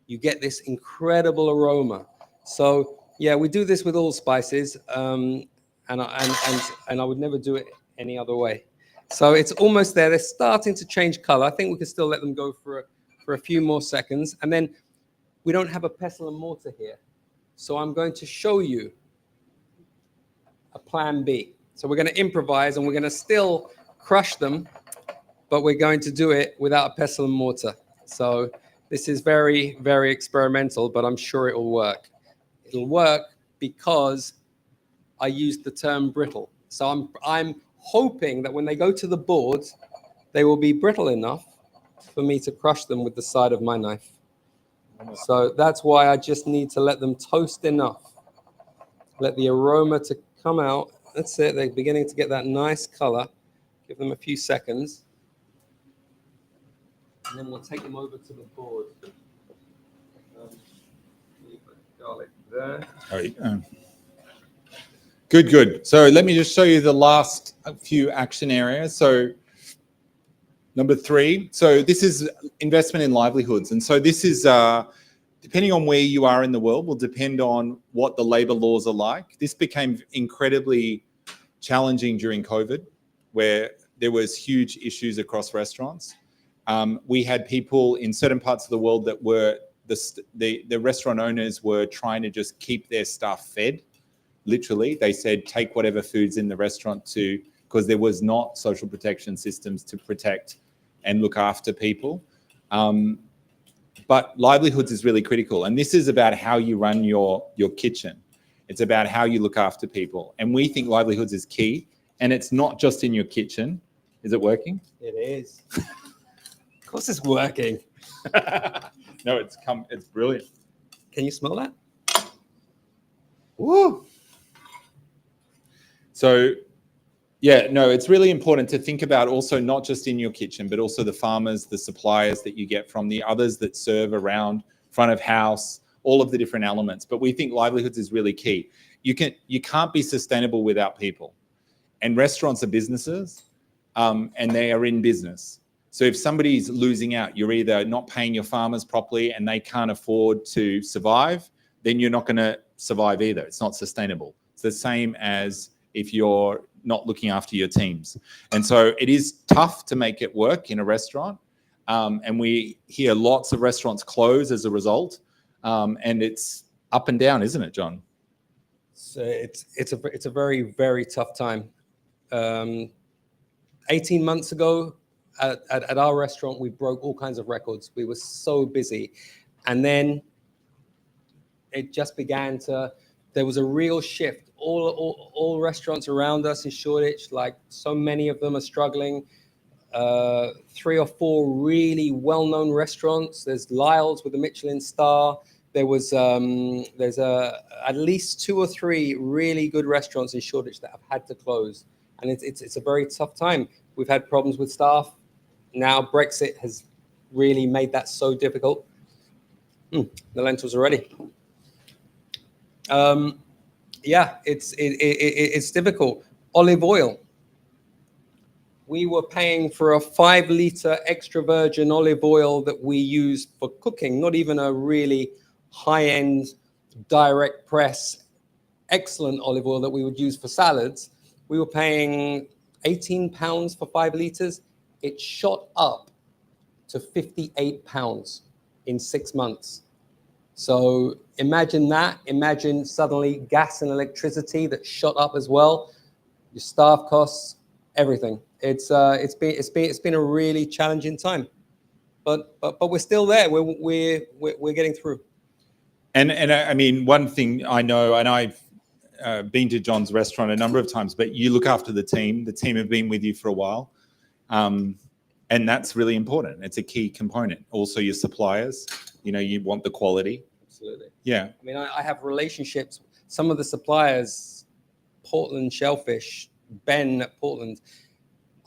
you get this incredible aroma. So yeah, we do this with all spices, and I would never do it any other way. So it's almost there. They're starting to change color. I think we can still let them go for a few more seconds. And then we don't have a pestle and mortar here. So I'm going to show you a plan B. So we're going to improvise, and we're going to still crush them, but we're going to do it without a pestle and mortar. So this is very, very experimental, but I'm sure it will work. It'll work because I used the term brittle. So I'm hoping that when they go to the board, they will be brittle enough for me to crush them with the side of my knife. So that's why I just need to let them toast enough. Let the aroma to come out. That's it. They're beginning to get that nice color. Give them a few seconds. And then we'll take them over to the board. Leave the garlic there.
Good. So let me just show you the last few action areas. So number 3. So this is investment in livelihoods. And so this is, depending on where you are in the world, will depend on what the labor laws are like. This became incredibly challenging during COVID, where there was huge issues across restaurants. We had people in certain parts of the world that were, the restaurant owners were trying to just keep their staff fed. Literally, they said, take whatever food's in the restaurant because there was not social protection systems to protect and look after people. But livelihoods is really critical. And this is about how you run your kitchen. It's about how you look after people. And we think livelihoods is key. And it's not just in your kitchen. Is it working?
It is. Of course it's working.
No, it's brilliant.
Can you smell that?
Woo! So, yeah, no, it's really important to think about also not just in your kitchen, but also the farmers, the suppliers that you get from, the others that serve around, front of house, all of the different elements. But we think livelihoods is really key. You can't be sustainable without people. And restaurants are businesses, and they are in business. So if somebody's losing out, you're either not paying your farmers properly and they can't afford to survive, then you're not going to survive either. It's not sustainable. It's the same as if you're not looking after your teams. And so it is tough to make it work in a restaurant. And we hear lots of restaurants close as a result. And it's up and down, isn't it, Jon?
So it's a very, very tough time. 18 months ago at our restaurant, we broke all kinds of records. We were so busy. And then it just began to, there was a real shift. All restaurants around us in Shoreditch, like so many of them are struggling. 3 or 4 really well-known restaurants. There's Lyle's with a Michelin star. There's at least 2 or 3 really good restaurants in Shoreditch that have had to close. And it's a very tough time. We've had problems with staff. Now Brexit has really made that so difficult. The lentils are ready. Yeah, it's difficult. Olive oil. We were paying for a 5-liter extra virgin olive oil that we use for cooking, not even a really high-end direct press, excellent olive oil that we would use for salads. We were paying £18 for 5 liters. It shot up to £58 in 6 months. So imagine that. Imagine suddenly gas and electricity that shot up as well. Your staff costs, everything. It's been a really challenging time, but we're still there. We're getting through.
And I mean, one thing I know, and I've been to Jon's restaurant a number of times, but you look after the team. The team have been with you for a while, and that's really important. It's a key component. Also, your suppliers. You know, you want the quality.
Absolutely.
Yeah.
I mean, I have relationships. Some of the suppliers, Portland Shellfish, Ben at Portland,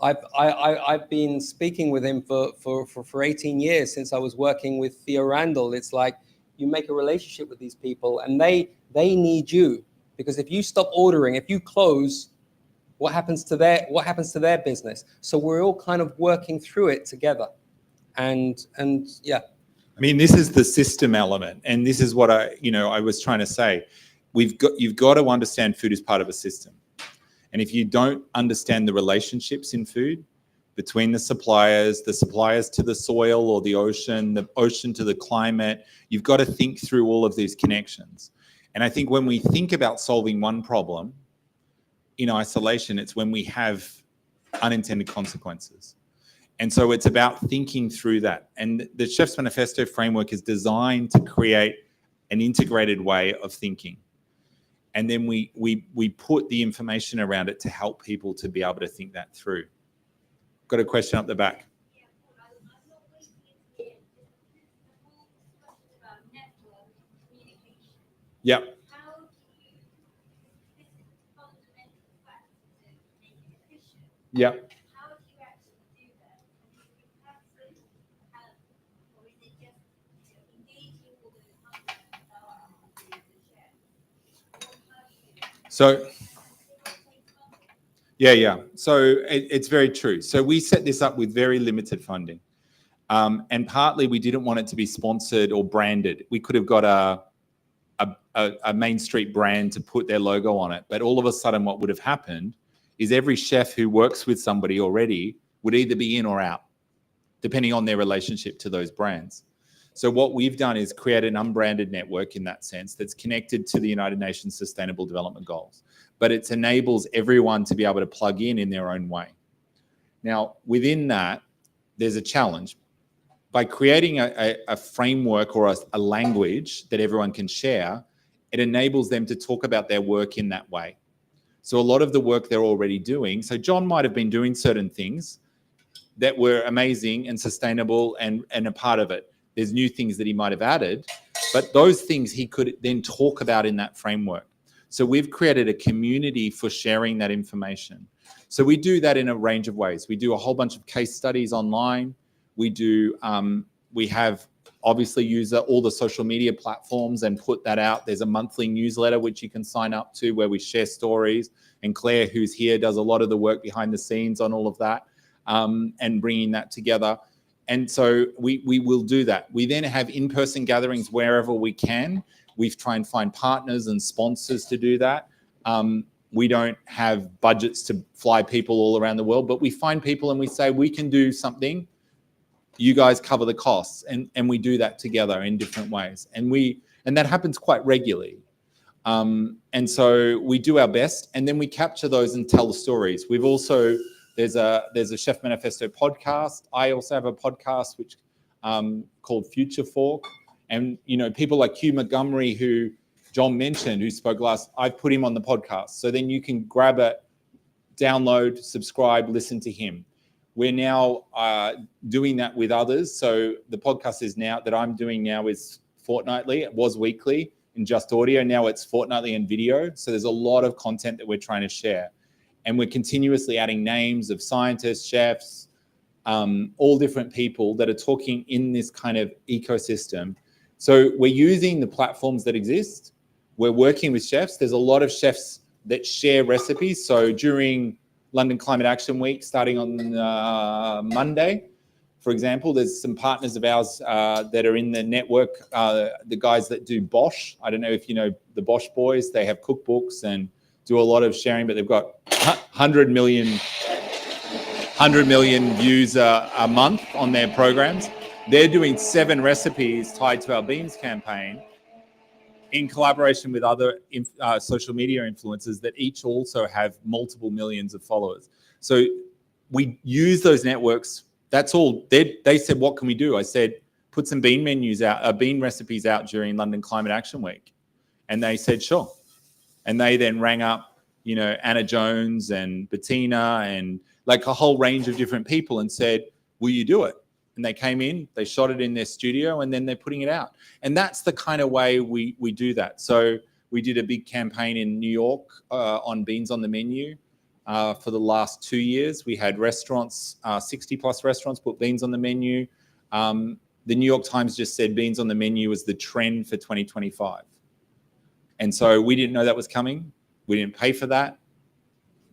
I've been speaking with him for 18 years since I was working with Theo Randall. It's like you make a relationship with these people, and they need you, because if you stop ordering, if you close, what happens to their business? So we're all kind of working through it together, and yeah.
I mean, this is the system element, and this is what I was trying to say. You've got to understand food is part of a system. And if you don't understand the relationships in food between the suppliers to the soil or the ocean to the climate, you've got to think through all of these connections. And I think when we think about solving one problem in isolation, it's when we have unintended consequences. And so it's about thinking through that. And the Chefs Manifesto framework is designed to create an integrated way of thinking. And then we put the information around it to help people to be able to think that through. Got a question up the back. Yep. Yep. So, yeah. So it's very true. So we set this up with very limited funding. And partly we didn't want it to be sponsored or branded. We could have got a Main Street brand to put their logo on it. But all of a sudden what would have happened is every chef who works with somebody already would either be in or out, depending on their relationship to those brands. So what we've done is create an unbranded network in that sense that's connected to the United Nations Sustainable Development Goals, but it enables everyone to be able to plug in their own way. Now, within that, there's a challenge. By creating a framework or a language that everyone can share, it enables them to talk about their work in that way. So a lot of the work they're already doing, so Jon might have been doing certain things that were amazing and sustainable and a part of it. There's new things that he might have added, but those things he could then talk about in that framework. So we've created a community for sharing that information. So we do that in a range of ways. We do a whole bunch of case studies online. We have obviously used all the social media platforms and put that out. There's a monthly newsletter which you can sign up to where we share stories. And Claire, who's here, does a lot of the work behind the scenes on all of that and bringing that together. And so we will do that. We then have in-person gatherings wherever we can. We try and find partners and sponsors to do that. We don't have budgets to fly people all around the world, but we find people and we say, we can do something. You guys cover the costs. And we do that together in different ways. And that happens quite regularly. And so we do our best, and then we capture those and tell the stories. We've also, there's a Chef Manifesto podcast. I also have a podcast which called Future Fork. And, people like Hugh Montgomery, who Jon mentioned, who spoke last, I've put him on the podcast. So then you can grab it, download, subscribe, listen to him. We're now doing that with others. So the podcast is now that I'm doing now is fortnightly. It was weekly in just audio. Now it's fortnightly in video. So there's a lot of content that we're trying to share. And we're continuously adding names of scientists, chefs, all different people that are talking in this kind of ecosystem. So we're using the platforms that exist. We're working with chefs. There's a lot of chefs that share recipes. So during London Climate Action Week, starting on Monday, for example, there's some partners of ours that are in the network, the guys that do Bosch. I don't know if you know the Bosch boys. They have cookbooks and do a lot of sharing, but they've got 100 million views a month on their programs. They're doing 7 recipes tied to our Beans campaign in collaboration with other social media influencers that each also have multiple millions of followers. So we use those networks. That's all. They said, what can we do? I said, put some bean bean recipes out during London Climate Action Week. And they said, sure. And they then rang up, Anna Jones and Bettina and like a whole range of different people and said, will you do it? And they came in, they shot it in their studio, and then they're putting it out. And that's the kind of way we do that. So we did a big campaign in New York on beans on the menu for the last 2 years. We had restaurants, 60 plus restaurants put beans on the menu. The New York Times just said beans on the menu was the trend for 2025. And so we didn't know that was coming. We didn't pay for that.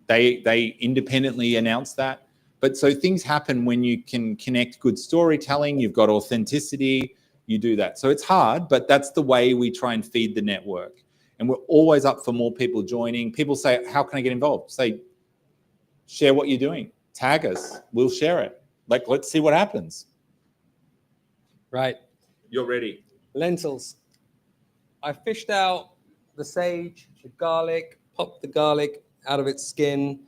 They independently announced that. But so things happen when you can connect good storytelling, you've got authenticity, you do that. So it's hard, but that's the way we try and feed the network. And we're always up for more people joining. People say, how can I get involved? Say, share what you're doing. Tag us. We'll share it. Like, let's see what happens.
Right.
You're ready.
Lentils. I fished out the sage, the garlic, popped the garlic out of its skin,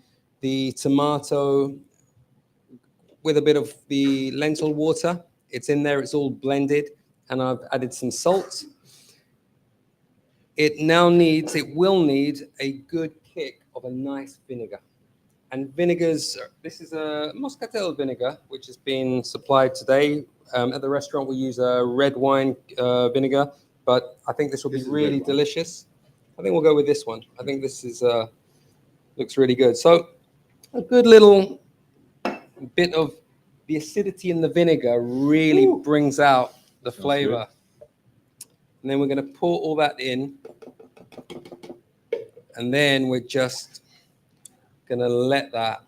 the tomato with a bit of the lentil water. It's in there, it's all blended, and I've added some salt. It will need a good kick of a nice vinegar. And vinegars, this is a Muscatel vinegar, which has been supplied today. At the restaurant, we use a red wine vinegar, but I think this will be really delicious. I think we'll go with this one. I think this is looks really good. So a good little bit of the acidity in the vinegar really brings out the flavor. And then we're going to pour all that in. And then we're just going to let that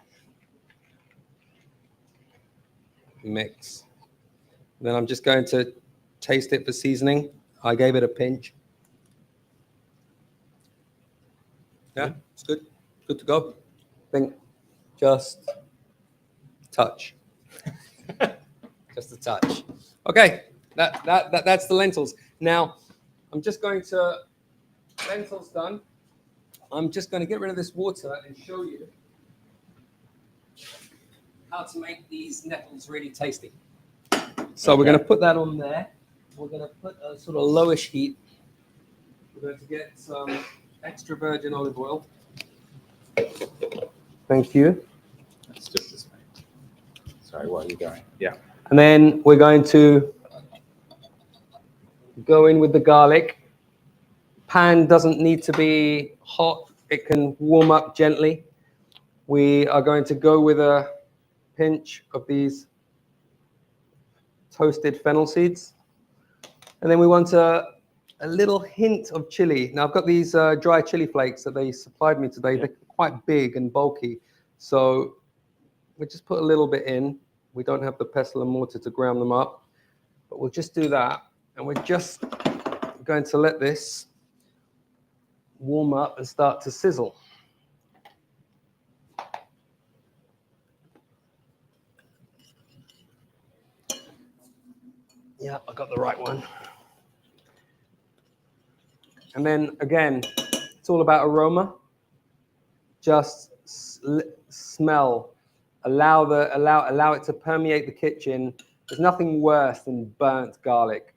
mix. And then I'm just going to taste it for seasoning. I gave it a pinch. Yeah, it's good. Good to go. I think just touch. Just a touch. Okay, that's the lentils. Now, I'm just going to, lentils done. I'm just going to get rid of this water and show you how to make these nettles really tasty. So we're going to put that on there. We're going to put a sort of lowish heat. We're going to get some extra virgin olive oil. Thank you.
Let's do it this way. Sorry, while you're going. Yeah.
And then we're going to go in with the garlic. Pan doesn't need to be hot. It can warm up gently. We are going to go with a pinch of these toasted fennel seeds. And then we want a little hint of chili. Now I've got these dry chili flakes that they supplied me today. They're quite big and bulky. So we just put a little bit in. We don't have the pestle and mortar to ground them up, but we'll just do that. And we're just going to let this warm up and start to sizzle. Yeah, I got the right one. And then again, it's all about aroma. Just smell. Allow it to permeate the kitchen. There's nothing worse than burnt garlic.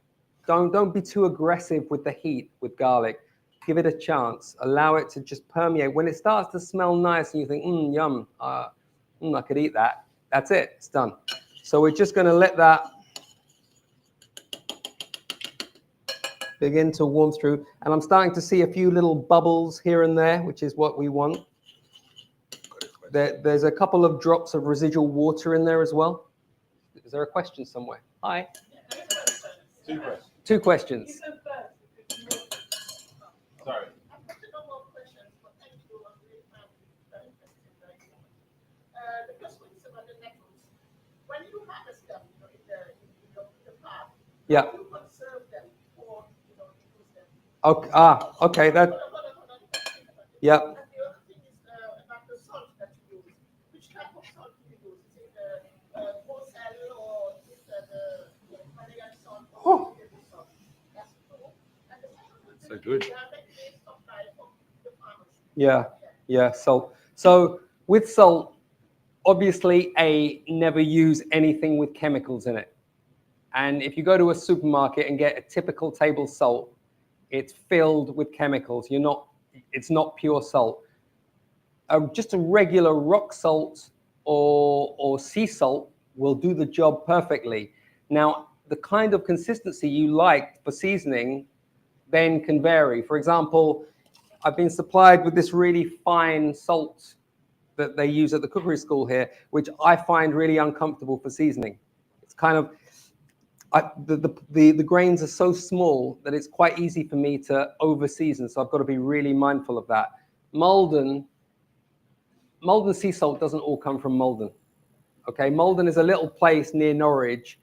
Don't be too aggressive with the heat with garlic. Give it a chance. Allow it to just permeate. When it starts to smell nice and you think, yum, I could eat that. That's it. It's done. So we're just going to let that begin to warm through. And I'm starting to see a few little bubbles here and there, which is what we want. There's a couple of drops of residual water in there as well. Is there a question somewhere? Hi. Two questions.
Sorry.
The first one is about the nettles. When you harvest them in the park,
Yeah.
you conserve them or use them.
Okay. Okay. That. Yeah.
And the other thing is about the salt that you use. Which type of salt do you use? Is it the Moselle or is it the Himalayan salt or the salt? That's cool. And the second one is
So good.
directly supplied from the farmers.
Yeah. Salt. So with salt, obviously, never use anything with chemicals in it. And if you go to a supermarket and get a typical table salt, it's filled with chemicals. It's not pure salt. Just a regular rock salt or sea salt will do the job perfectly. Now, the kind of consistency you like for seasoning then can vary. For example, I've been supplied with this really fine salt that they use at the cookery school here, which I find really uncomfortable for seasoning. It's kind of, the grains are so small that it's quite easy for me to over season. So I've got to be really mindful of that. Malden sea salt doesn't all come from Malden. Okay, Malden is a little place near Norwich.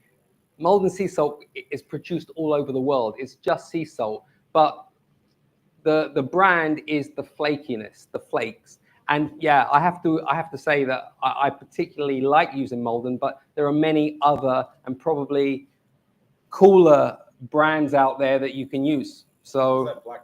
Malden sea salt is produced all over the world. It's just sea salt, but the brand is the flakiness, the flakes. And yeah, I have to say that I particularly like using Malden, but there are many other and probably cooler brands out there that you can use. So
Is that black?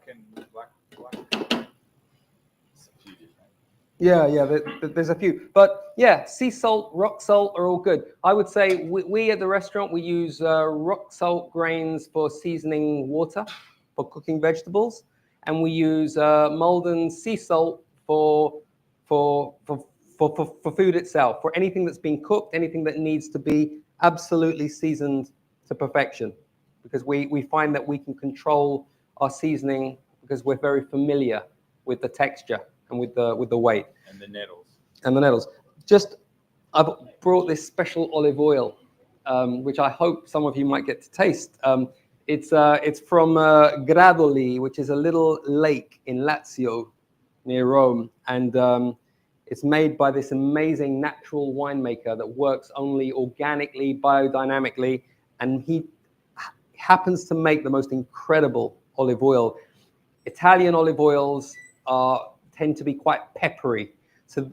yeah, there's a few, but yeah, sea salt, rock salt are all good. I would say we at the restaurant, we use rock salt grains for seasoning water, for cooking vegetables, and we use Malden sea salt for food itself, for anything that's been cooked, anything that needs to be absolutely seasoned to perfection, because we find that we can control our seasoning because we're very familiar with the texture and with the weight.
And the nettles.
And the nettles. Just, I've brought this special olive oil, which I hope some of you might get to taste. It's from Gradoli, which is a little lake in Lazio, near Rome, and it's made by this amazing natural winemaker that works only organically, biodynamically, and he happens to make the most incredible olive oil. Italian olive oils tend to be quite peppery. So,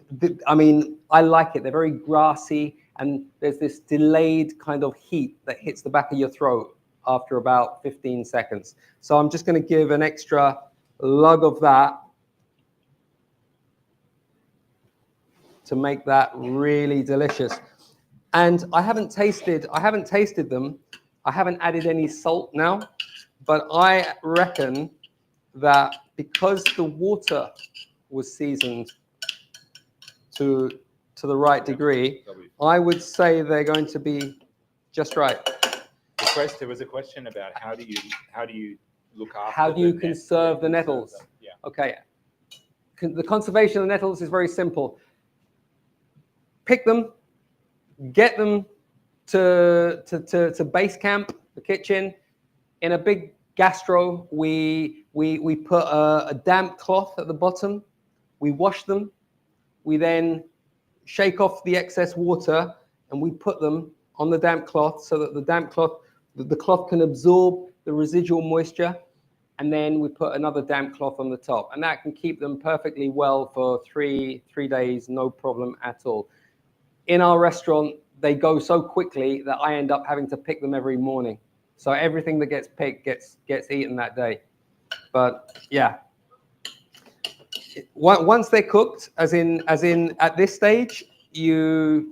I mean, I like it. They're very grassy, and there's this delayed kind of heat that hits the back of your throat after about 15 seconds. So I'm just going to give an extra lug of that to make that really delicious. And I haven't tasted them. I haven't added any salt now, but I reckon that because the water was seasoned to the right degree, I would say they're going to be just right.
There was a question about how do you look after
how do you conserve the nettles?
Yeah.
Okay. The conservation of the nettles is very simple. Pick them, get them to base camp, the kitchen. In a big gastro, we put a damp cloth at the bottom. We wash them. We then shake off the excess water, and we put them on the damp cloth so that the cloth can absorb the residual moisture. And then we put another damp cloth on the top, and that can keep them perfectly well for three days, no problem at all. In our restaurant, they go so quickly that I end up having to pick them every morning. So everything that gets picked gets eaten that day. But yeah, once they're cooked, as in at this stage, they're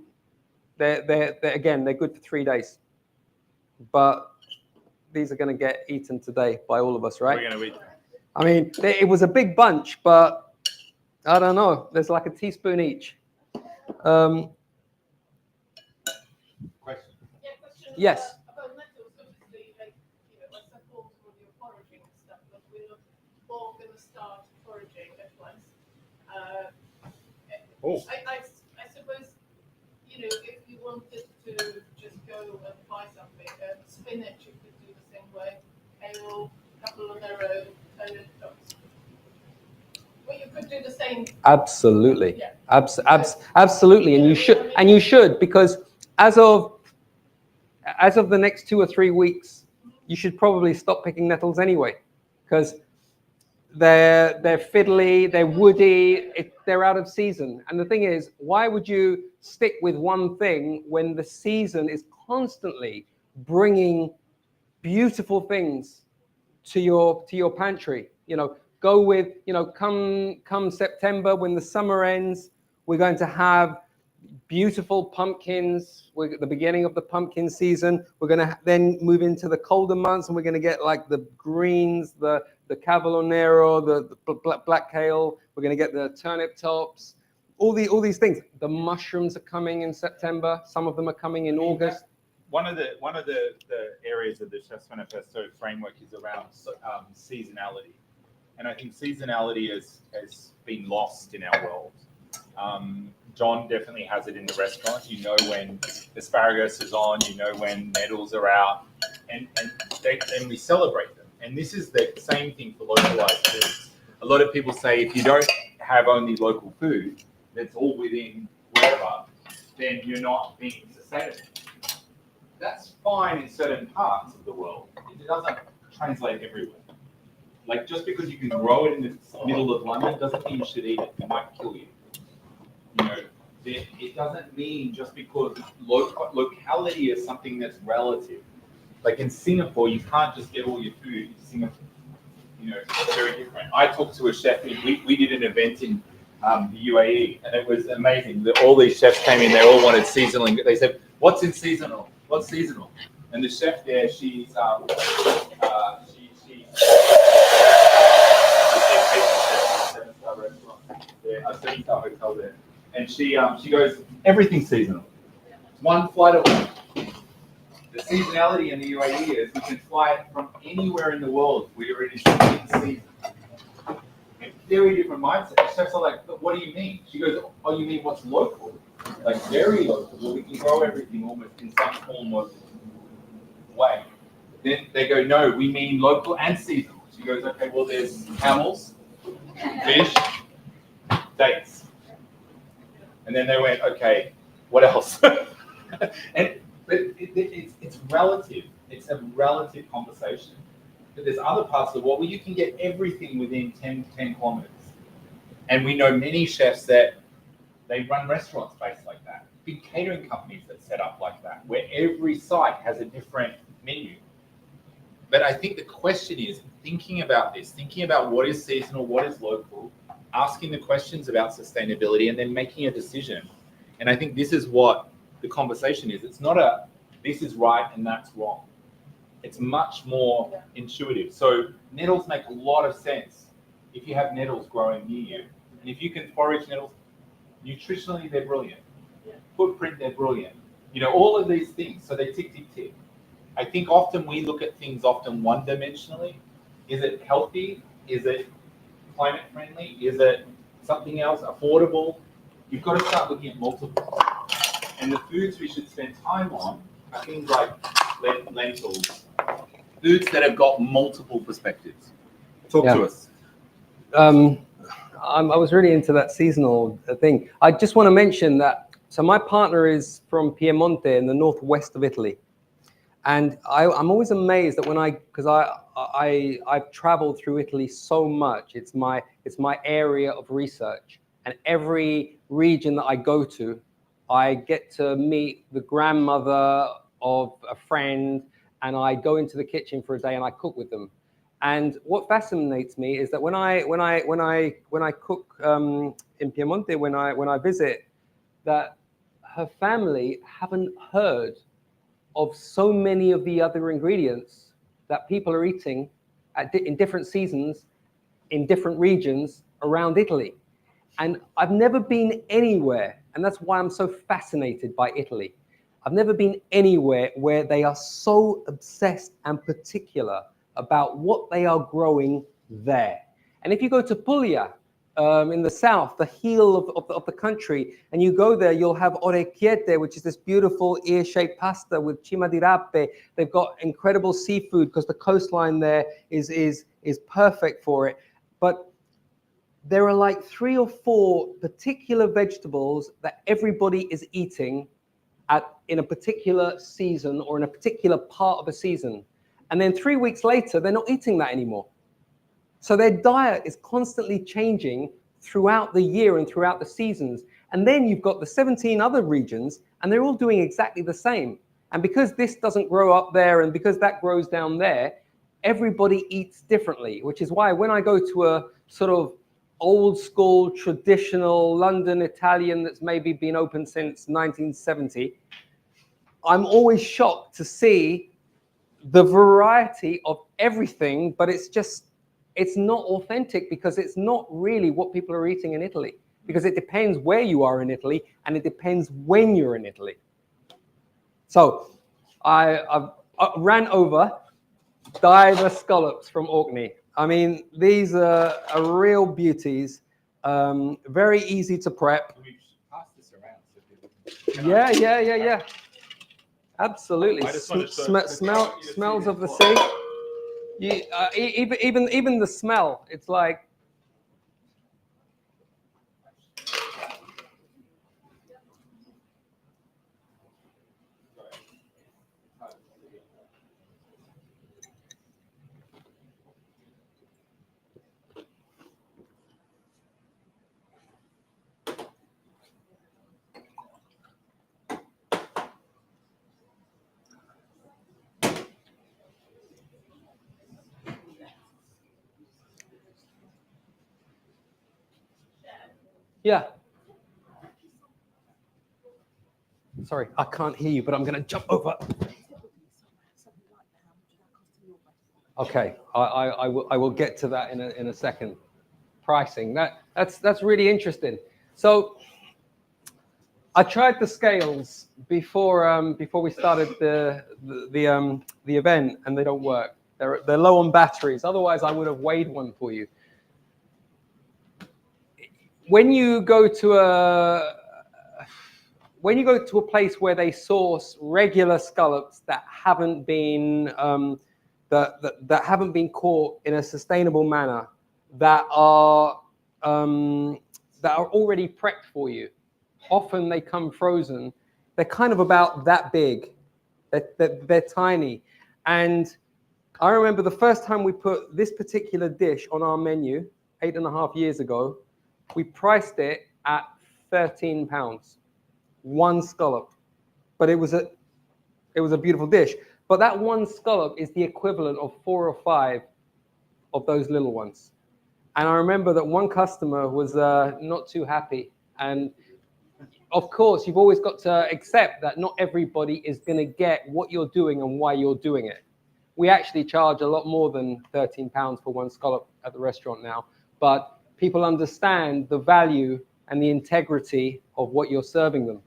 good for 3 days. But these are going to get eaten today by all of us, right?
We're going to eat them.
I mean, it was a big bunch, but I don't know. There's like a teaspoon each.
Question.
Yeah, question
Yes.
about nettles. Obviously, like, I suppose with your foraging and stuff, but we're not all going to start foraging at once. I suppose, if you wanted to just go and buy something, spinach you could do the same way. Kale, couple of narrow, turnip tops. Well, you could do the same.
Absolutely.
Yeah.
Absolutely, and you should, because as of the next 2 or 3 weeks, you should probably stop picking nettles anyway, because they're fiddly, they're woody, they're out of season. And the thing is, why would you stick with one thing when the season is constantly bringing beautiful things to your pantry? Go with, come September, when the summer ends, we're going to have beautiful pumpkins. We're at the beginning of the pumpkin season. We're going to then move into the colder months, and we're going to get like the greens, the cavallonero, the black kale. We're going to get the turnip tops, all these things. The mushrooms are coming in September. Some of them are coming in August.
one of the areas of the Chefs Manifesto framework is around seasonality, and I think seasonality has been lost in our world. Jon definitely has it in the restaurant. You know when asparagus is on, you know when nettles are out, and we celebrate them. And this is the same thing for localized foods. A lot of people say if you don't have only local food that's all within wherever, then you're not being sustainable. That's fine in certain parts of the world. It doesn't translate everywhere. Like just because you can grow it in the middle of London doesn't mean you should eat it. It might kill you. You know, it doesn't mean just because locality is something that's relative. Like in Singapore, you can't just get all your food in Singapore. You know, it's very different. I talked to a chef. We did an event in the UAE, and it was amazing. All these chefs came in. They all wanted seasonal. They said, "What's in seasonal? What's seasonal?" And the chef there, she's a 7-star hotel there, and she goes, everything's seasonal. One flight away. The seasonality in the UAE is we can fly from anywhere in the world where it is in season. A very different mindset. The chefs are like, but what do you mean? She goes, oh, you mean what's local? Like very local. Well, we can grow everything almost in some form of way. Then they go, no, we mean local and seasonal. She goes, okay, well, there's camels, fish, dates. And then they went, okay, what else? But it's relative. It's a relative conversation. But there's other parts of the world where you can get everything within 10 kilometers. And we know many chefs that they run restaurants based like that. Big catering companies that set up like that, where every site has a different menu. But I think the question is thinking about this, thinking about what is seasonal, what is local, asking the questions about sustainability, and then making a decision. And I think this is what the conversation is. It's not a this is right and that's wrong. It's much more intuitive. So nettles make a lot of sense if you have nettles growing near you. And if you can forage nettles, nutritionally they're brilliant. Footprint, they're brilliant. You know, all of these things. So they tick, tick, tick. I think often we look at things often one-dimensionally. Is it healthy? Is it climate friendly? Is it something else affordable? You've got to start looking at multiple. And the foods we should spend time on are things like lentils, foods that have got multiple perspectives. Talk to us.
I was really into that seasonal thing. I just want to mention that, so my partner is from Piemonte in the northwest of Italy. And I'm always amazed that because I've traveled through Italy so much. It's my area of research. And every region that I go to, I get to meet the grandmother of a friend, and I go into the kitchen for a day and I cook with them. And what fascinates me is that when I cook in Piemonte, when I visit, that her family haven't heard of so many of the other ingredients that people are eating in different seasons, in different regions around Italy. And I've never been anywhere, and that's why I'm so fascinated by Italy. I've never been anywhere where they are so obsessed and particular about what they are growing there. And if you go to Puglia, in the south, the heel of the country, and you go there, you'll have orecchiette, which is this beautiful ear-shaped pasta with cima di rape. They've got incredible seafood because the coastline there is perfect for it. But there are like 3 or 4 particular vegetables that everybody is eating in a particular season or in a particular part of a season. And then 3 weeks later, they're not eating that anymore. So their diet is constantly changing throughout the year and throughout the seasons. And then you've got the 17 other regions, and they're all doing exactly the same. And because this doesn't grow up there and because that grows down there, everybody eats differently, which is why when I go to a sort of old school, traditional London Italian that's maybe been open since 1970, I'm always shocked to see the variety of everything, but it's not authentic because it's not really what people are eating in Italy, because it depends where you are in Italy and it depends when you're in Italy. So I ran over diver scallops from Orkney. I mean, these are real beauties. Very easy to prep.
Can we pass this around?
Yeah. Absolutely.
I just wanted to-
Smells of the sea. Even the smell. It's like. Yeah. Sorry, I can't hear you, but I'm going to jump over. Okay, I will get to that in a second. Pricing, that's really interesting. So I tried the scales before we started the event, and they don't work. They're low on batteries. Otherwise, I would have weighed one for you. When you go to a place where they source regular scallops that haven't been that haven't been caught in a sustainable manner, that are already prepped for you, often they come frozen. They're kind of about that big. They're tiny. And I remember the first time we put this particular dish on our menu 8.5 years ago, we priced it at £13, one scallop. But it was a beautiful dish. But that one scallop is the equivalent of 4 or 5 of those little ones. And I remember that one customer was not too happy. And of course, you've always got to accept that not everybody is going to get what you're doing and why you're doing it. We actually charge a lot more than £13 for one scallop at the restaurant now. But people understand the value and the integrity of what you're serving them.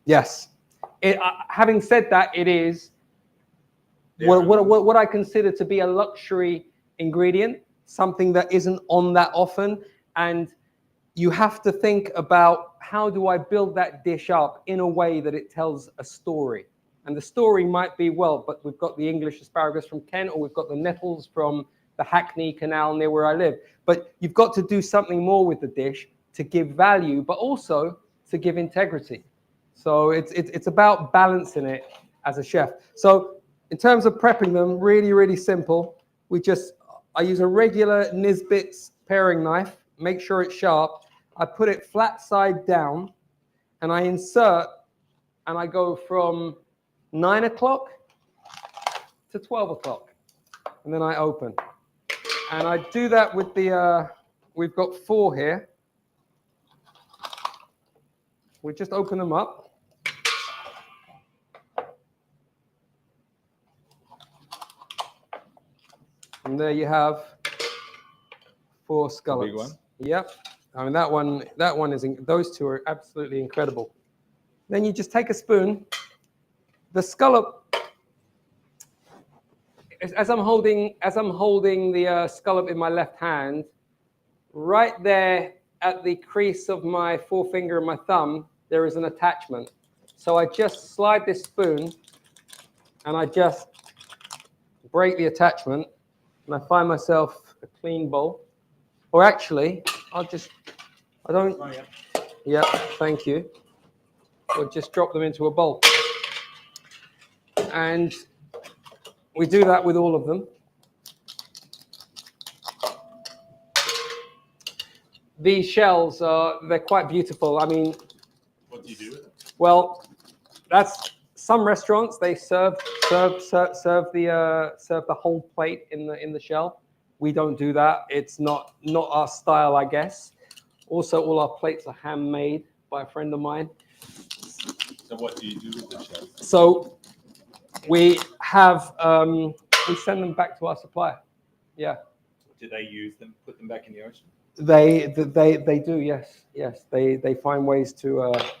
Yes. Having said that, it is what I consider to be a luxury ingredient, something that isn't on that often. And you have to think about, how do I build that dish up in a way that it tells a story? And the story might be, well, but we've got the English asparagus from Kent, or we've got the nettles from the Hackney Canal near where I live. But you've got to do something more with the dish to give value, but also to give integrity. So it's about balancing it as a chef. So in terms of prepping them, really, really simple. I use a regular Nisbet's paring knife, make sure it's sharp. I put it flat side down, and I insert, and I go from 9 o'clock to 12 o'clock, and then I open. And I do that with we've got 4 here. We just open them up. And there you have 4 scallops.
Big one.
Yep. I mean, that one is, those 2 are absolutely incredible. Then you just take a spoon. The scallop, as I'm holding the scallop in my left hand, right there at the crease of my forefinger and my thumb, there is an attachment. So I just slide this spoon, and I just break the attachment, and I find myself a clean bowl. Or actually, yeah, thank you. Or just drop them into a bowl. And we do that with all of them. These shells they're quite beautiful. I mean,
What do you do with them?
well, that's some restaurants, they serve the whole plate in the shell. We don't do that. It's not our style, I guess. Also, all our plates are handmade by a friend of mine.
So what do you do with the shells?
So we send them back to our supplier. Yeah.
Do they use them, put them back in the ocean?
They do, yes. They find ways to.
I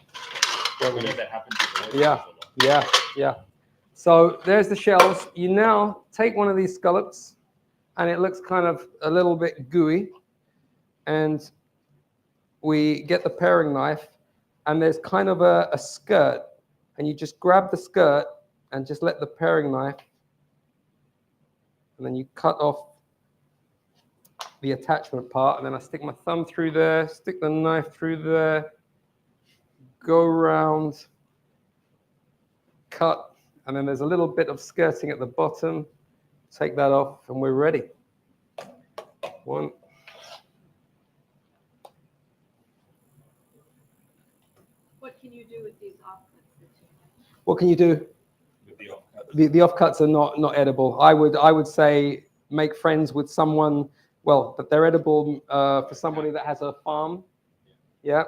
know that happens with the
Yeah.
oysters a lot.
Yeah, yeah. So there's the shells. You now take one of these scallops, and it looks kind of a little bit gooey, and we get the paring knife, and there's kind of a skirt, and you just grab the skirt and just let the paring knife, and then you cut off the attachment part, and then I stick my thumb through there, stick the knife through there, go around, cut, and then there's a little bit of skirting at the bottom. Take that off, and we're ready. One.
What can you do with these offcuts that you have?
What can you do? The offcuts are not edible. I would say make friends with someone. Well, but they're edible for somebody that has a farm. Yeah.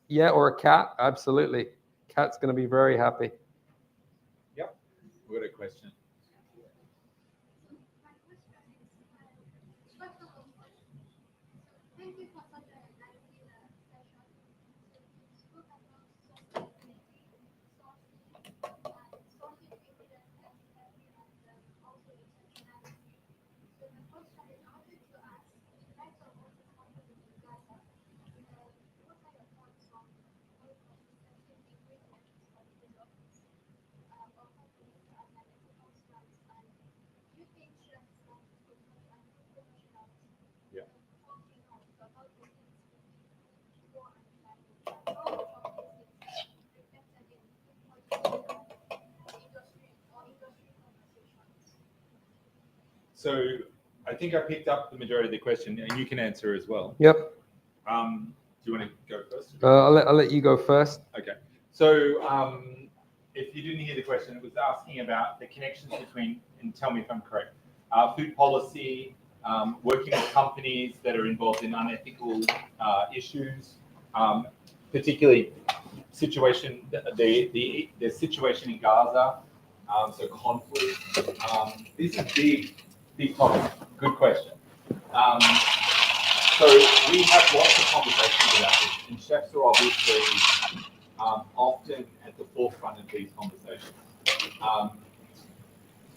Yeah, or a cat. Absolutely. Cat's going to be very happy.
Yep. We've got a question.
Thank you for such an idea session. You spoke about sourcing ingredients and also intentionality. So my first question is, I wanted to ask, you guys are also companies in Gaza. What are your thoughts on all of the sensitive ingredients of development or companies as an ethical stance? And do you think chefs can improve professionals?
Yeah. So I think I picked up the majority of the question, and you can answer as well.
Yep.
Do you want to go first?
I'll let you go first.
Okay. So if you didn't hear the question, it was asking about the connections between, and tell me if I'm correct, food policy, working with companies that are involved in unethical issues, particularly the situation in Gaza, so conflict. This is big topic. Good question. So we have lots of conversations about this, and chefs are obviously often at the forefront of these conversations.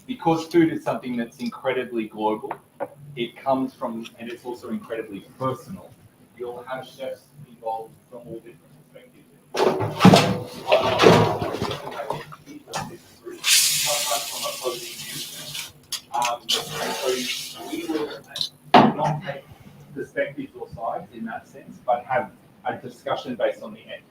Because food is something that's incredibly global, it comes from, and it's also incredibly personal. You'll have chefs involved from all different perspectives. Sometimes from opposing views. And so we will not take perspectives or sides in that sense, but have a discussion based on the ethics.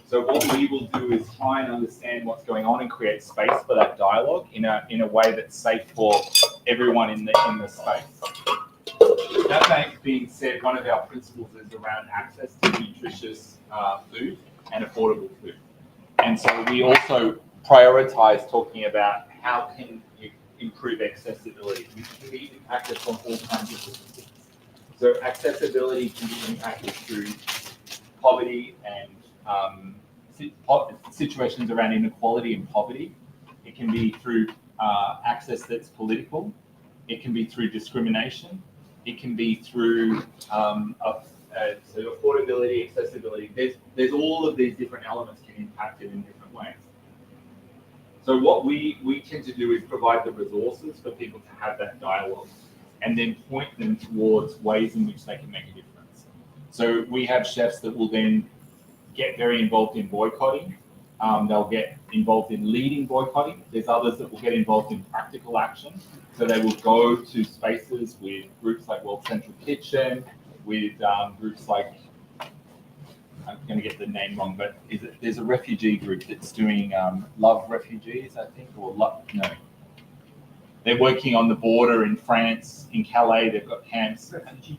So what we will do is try and understand what's going on and create space for that dialogue in a way that's safe for everyone in the space. That being said, one of our principles is around access to nutritious food and affordable food. And so we also prioritize talking about how can you improve accessibility, which can be impacted from all kinds of different things. So accessibility can be impacted through poverty and situations around inequality and poverty. It can be through access that's political. It can be through discrimination. It can be through so affordability, accessibility. There's all of these different elements can impact it in different ways. So what we tend to do is provide the resources for people to have that dialogue and then point them towards ways in which they can make a difference. So we have chefs that will then get very involved in boycotting. They'll get involved in leading boycotting. There's others that will get involved in practical action. So they will go to spaces with groups like World Central Kitchen, with groups like, I'm going to get the name wrong, but there's a refugee group that's doing Love Refugees, I think, or Love, no. They're working on the border in France, in Calais. They've got camps. Refugee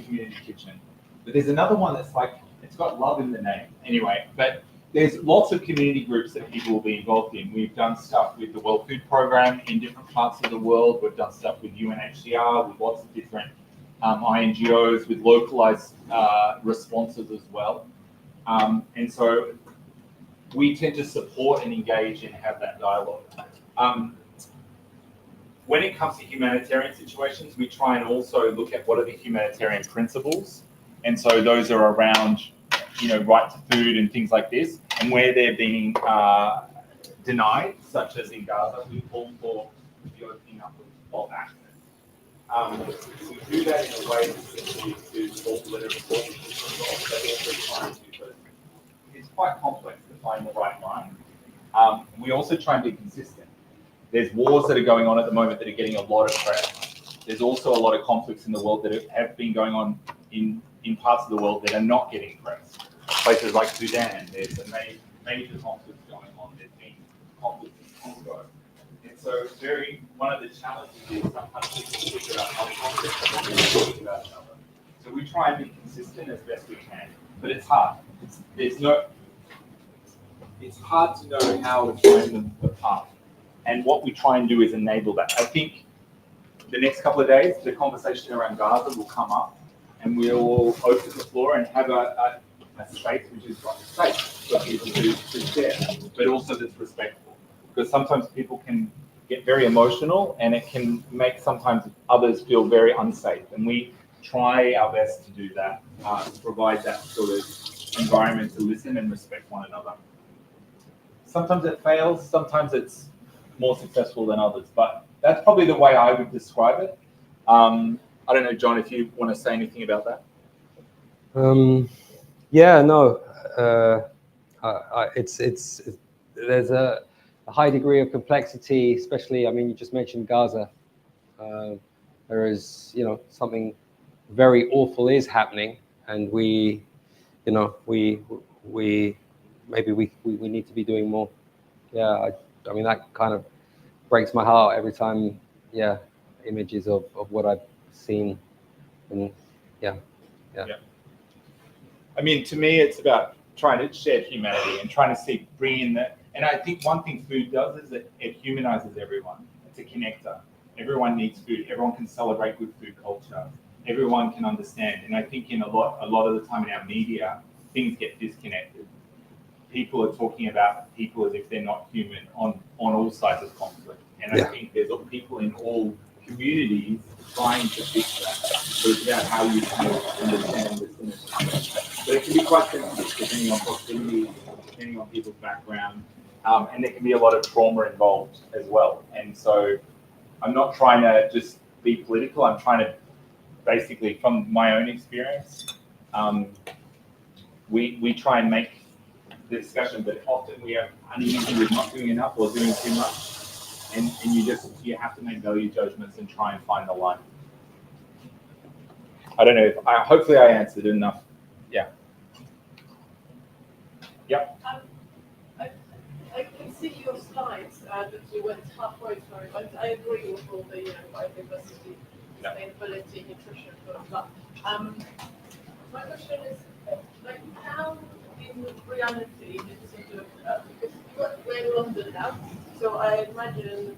Community Kitchen. But there's another one that's like, it's got love in the name. Anyway, but there's lots of community groups that people will be involved in. We've done stuff with the World Food Programme in different parts of the world. We've done stuff with UNHCR, with lots of different INGOs, with localized responses as well. And so we tend to support and engage and have that dialogue. When it comes to humanitarian situations, we try and also look at what are the humanitarian principles. And so those are around, right to food and things like this. And where they're being denied, such as in Gaza, we call for the opening up of access. We do that in a way to all political forces, but also trying to, because it's quite complex to find the right line. We also try and be consistent. There's wars that are going on at the moment that are getting a lot of press. There's also a lot of conflicts in the world that have been going on in parts of the world that are not getting press. Places like Sudan, there's a major conflicts going on. There's been conflicts in Congo. And so one of the challenges is sometimes people think about other conflicts and then they think about each other. So we try and be consistent as best we can, but it's hard. It's hard to know how to find them apart. And what we try and do is enable that. I think the next couple of days, the conversation around Gaza will come up, and we'll open the floor and have a space which is safe for people to share, but also that's respectful. Because sometimes people can get very emotional, and it can make sometimes others feel very unsafe. And we try our best to do that, to provide that sort of environment to listen and respect one another. Sometimes it fails, sometimes it's more successful than others, but that's probably the way I would describe it. I don't know, John, if you want to say anything about that.
Yeah, no, there's a high degree of complexity, especially, I mean, you just mentioned Gaza. There is, something very awful is happening, and we need to be doing more. Yeah, I mean, that kind of breaks my heart every time, images of what I've seen. And yeah.
I mean, to me, it's about trying to share humanity and trying to bring in that. And I think one thing food does is that it humanizes everyone. It's a connector. Everyone needs food. Everyone can celebrate good food culture. Everyone can understand. And I think a lot of the time in our media, things get disconnected. People are talking about people as if they're not human on all sides of conflict. And I think there's people in all communities trying to fix that. So it's about how you kind of understand this. But it can be quite sensitive depending on proximity, depending on people's background, and there can be a lot of trauma involved as well. And so I'm not trying to just be political. I'm trying to basically, from my own experience, we try and make the discussion, but often we are uneasy with not doing enough or doing too much. And you have to make value judgments and try and find the line. I don't know if hopefully I answered enough. Yeah. Yep.
I can see your slides that you went halfway through, but I agree with all the biodiversity, sustainability, nutrition, blah blah. My question is, how in reality it's sort of because we're in London now, so I imagine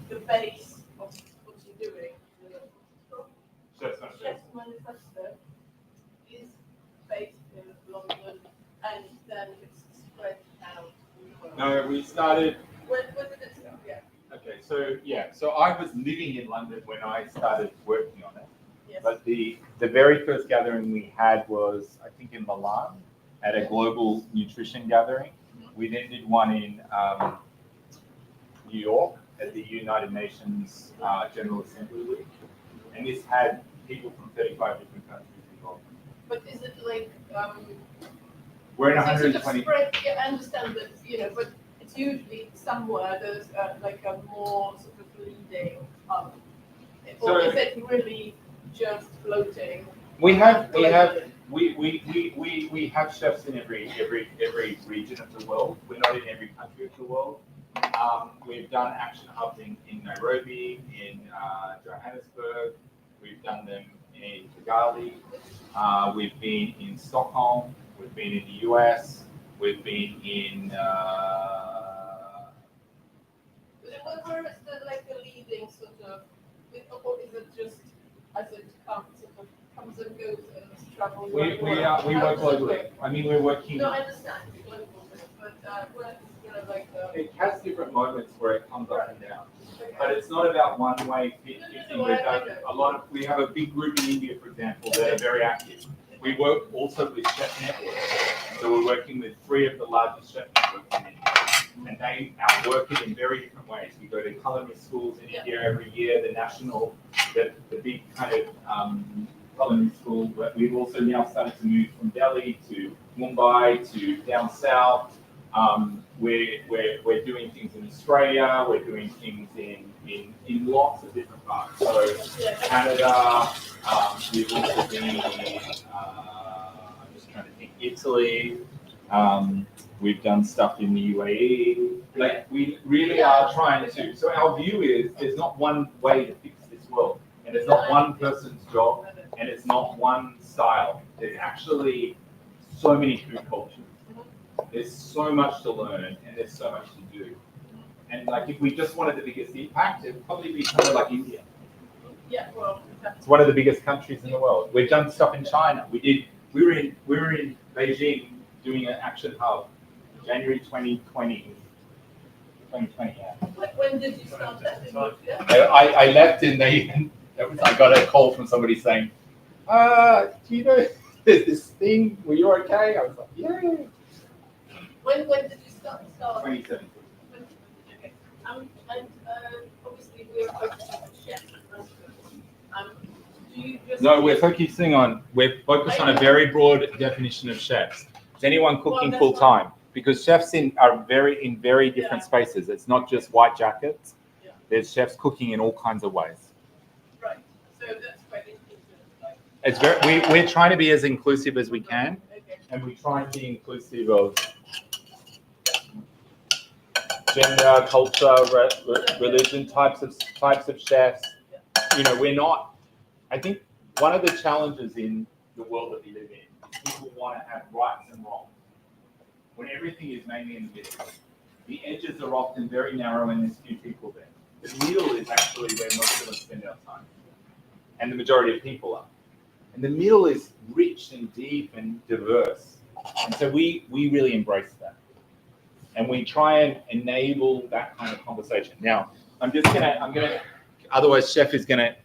the base of what you're doing, Chefs Manifesto, is based in London, and then it's spread out.
No, we started.
When did it start? Yeah.
Okay, so I was living in London when I started working on it.
Yes.
But the very first gathering we had was, I think, in Milan at a global nutrition gathering. We then did one in New York at the United Nations General Assembly Week, and this had people from 35 different countries involved.
But is it like
we're in
is it
120.
sort of spread? Yeah, I understand that, but it's usually somewhere there's like a more sort of leading up, or is it really just floating?
We have chefs in every region of the world. We're not in every country of the world. We've done action hubs in Nairobi, in Johannesburg. We've done them in Kigali. We've been in Stockholm. We've been in the US. We've been in.
Where is the leading sort of, or is it just as it comes and goes and travels?
We work globally. I mean, we're working.
No, I understand global, but where is like
it has different moments where it comes up and down, but it's not about one way. We've done a lot of. We have a big group in India, for example, that are very active. We work also with chef networks. So we're working with 3 of the largest chef networks in India. And they outwork it in very different ways. We go to culinary schools in India every year, the big kind of culinary school. But we've also now started to move from Delhi to Mumbai to down south. We're doing things in Australia. We're doing things in lots of different parts. So Canada. We've also been in, I'm just trying to think, Italy. We've done stuff in the UAE. Like, we really are trying to. So our view is there's not one way to fix this world, and it's not one person's job, and it's not one style. There's actually so many food cultures. There's so much to learn, and there's so much to do. And like, if we just wanted the biggest impact, it'd probably be somewhere like India.
Yeah, well,
It's one of the biggest countries in the world. We've done stuff in China. We were in Beijing doing an action hub, January 2020. 2020, yeah.
when did you start that?
I left and I got a call from somebody saying, do you know there's this thing, were you okay? I was like, yeah.
When did you start?
2017.
Okay. And obviously we're focusing on chefs. Do you just
No, we're focused on a very broad definition of chefs. Is anyone cooking
that's
full time? Because chefs are in very different spaces. It's not just white jackets.
Yeah.
There's chefs cooking in all kinds of ways.
Right. So that's quite inclusive. Like,
It's we're trying to be as inclusive as we can,
okay.
and we try and be inclusive of gender, culture, religion, types of chefs. You know, we're not. I think one of the challenges in the world that we live in is people want to have rights and wrongs. When everything is mainly in the middle, the edges are often very narrow and there's few people there. The middle is actually where most of us spend our time, and the majority of people are. And the middle is rich and deep and diverse, and so we really embrace that, and we try and enable that kind of conversation. Now, I'm gonna. Otherwise, Chef is gonna.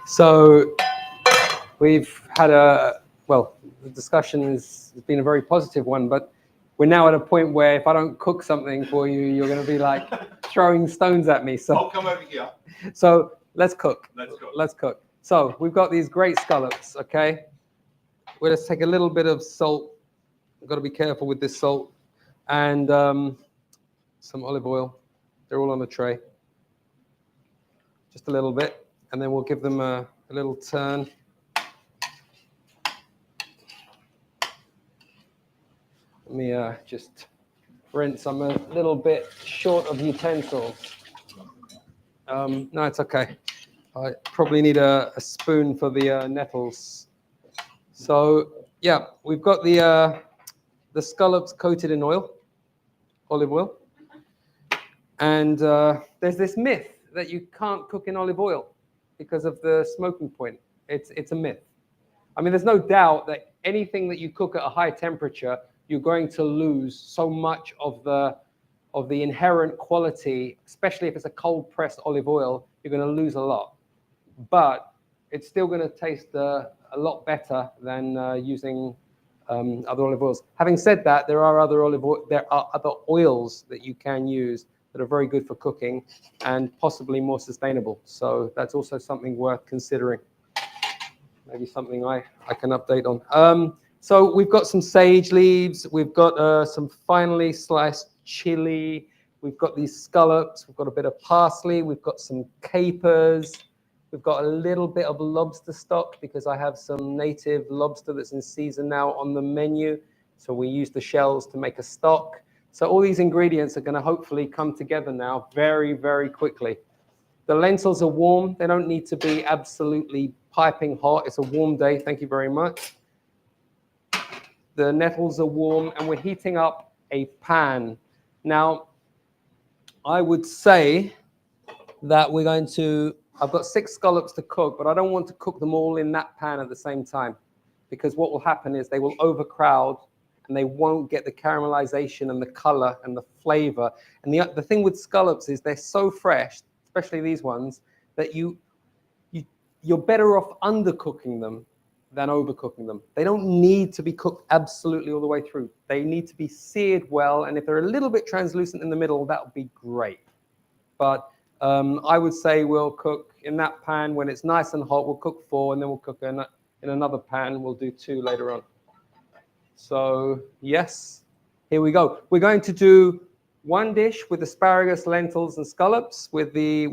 So we've had the discussion has been a very positive one, but we're now at a point where if I don't cook something for you, you're going to be like throwing stones at me. So
I'll come over here.
So let's cook.
Let's go.
Let's cook. So we've got these great scallops, okay? We'll just take a little bit of salt. I've got to be careful with this salt. And some olive oil. They're all on a tray. Just a little bit. And then we'll give them a little turn. Let me just rinse. I'm a little bit short of utensils. No, it's okay. I probably need a spoon for the nettles. So yeah, we've got the scallops coated in oil, olive oil. And there's this myth that you can't cook in olive oil because of the smoking point. It's a myth. I mean, there's no doubt that anything that you cook at a high temperature, you're going to lose so much of the inherent quality, especially if it's a cold pressed olive oil, you're going to lose a lot. But it's still going to taste a lot better than using other olive oils. Having said that, there are other oils that you can use that are very good for cooking and possibly more sustainable. So that's also something worth considering. Maybe something I can update on. So we've got some sage leaves. We've got some finely sliced chili. We've got these scallops. We've got a bit of parsley. We've got some capers. We've got a little bit of lobster stock because I have some native lobster that's in season now on the menu. So we use the shells to make a stock. So all these ingredients are going to hopefully come together now very, very quickly. The lentils are warm. They don't need to be absolutely piping hot. It's a warm day. Thank you very much. The nettles are warm, and we're heating up a pan. Now, I would say that we're going to, I've got 6 scallops to cook, but I don't want to cook them all in that pan at the same time, because what will happen is they will overcrowd and they won't get the caramelization and the color and the flavor. And the thing with scallops is they're so fresh, especially these ones, that you're better off undercooking them than overcooking them. They don't need to be cooked absolutely all the way through. They need to be seared well, and if they're a little bit translucent in the middle, that would be great. But I would say we'll cook in that pan when it's nice and hot. We'll cook 4, and then we'll cook in another pan. We'll do 2 later on. So yes, here we go. We're going to do one dish with asparagus, lentils, and scallops, with the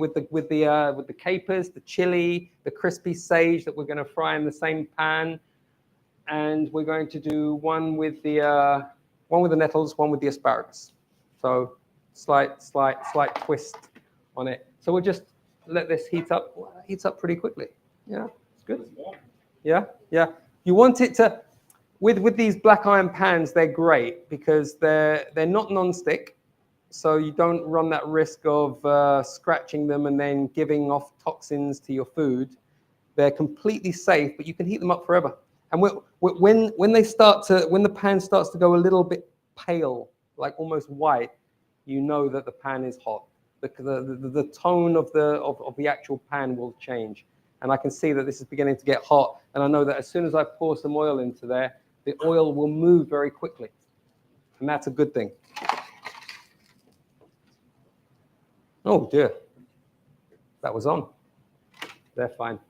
capers, the chili, the crispy sage that we're going to fry in the same pan, and we're going to do one with the nettles, one with the asparagus. So slight twist on it. So we'll just let this heat up. Well, it heats up pretty quickly. Yeah, it's good. Yeah. You want it to, with these black iron pans, they're great because they're not non-stick. So you don't run that risk of scratching them and then giving off toxins to your food. They're completely safe, but you can heat them up forever. And when the pan starts to go a little bit pale, like almost white, you know that the pan is hot. The tone of the actual pan will change. And I can see that this is beginning to get hot. And I know that as soon as I pour some oil into there, the oil will move very quickly. And that's a good thing. Oh dear, that was on. They're fine.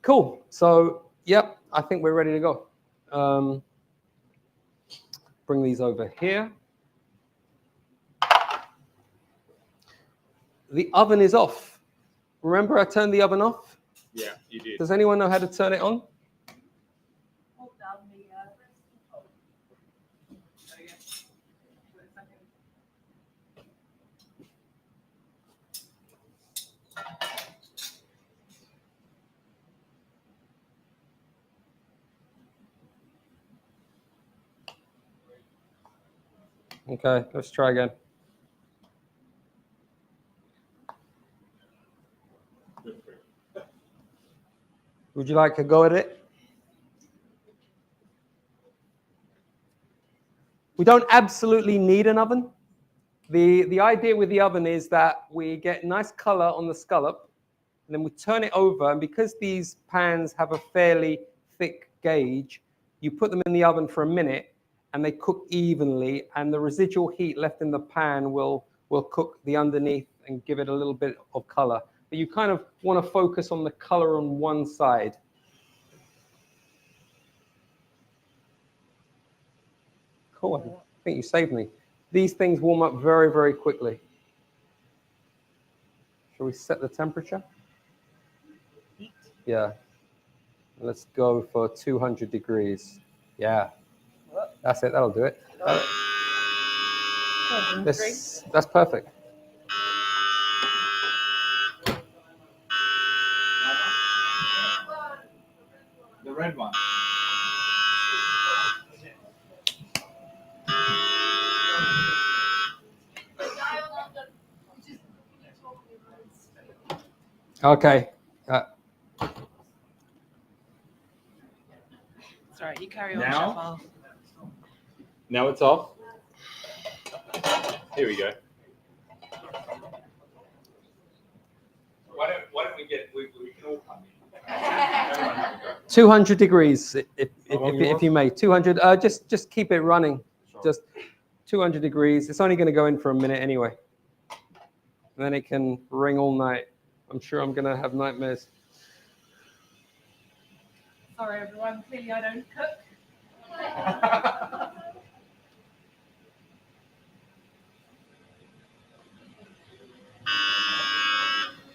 Cool. So, yep, I think we're ready to go. Bring these over here. The oven is off. Remember I turned the oven off?
Yeah, you did.
Does anyone know how to turn it on?
Hold down the control. There you go. Wait a second.
Okay, let's try again. Would you like a go at it? We don't absolutely need an oven. The idea with the oven is that we get nice color on the scallop, and then we turn it over, and because these pans have a fairly thick gauge, you put them in the oven for a minute, and they cook evenly, and the residual heat left in the pan will cook the underneath and give it a little bit of color. But you kind of want to focus on the color on one side. Cool, I think you saved me. These things warm up very, very quickly. Shall we set the temperature? Yeah. Let's go for 200 degrees. Yeah. That's it, that'll do it. That's perfect.
The red one.
Okay.
Sorry, you carry on,
Now?
Chef.
Now it's off. Here we go. Why don't we can all come in.
200 degrees, if you may. 200. Just keep it running.
Sure.
Just 200 degrees. It's only going to go in for a minute anyway. And then it can ring all night. I'm sure I'm going to have nightmares.
Sorry, everyone. Clearly, I don't cook.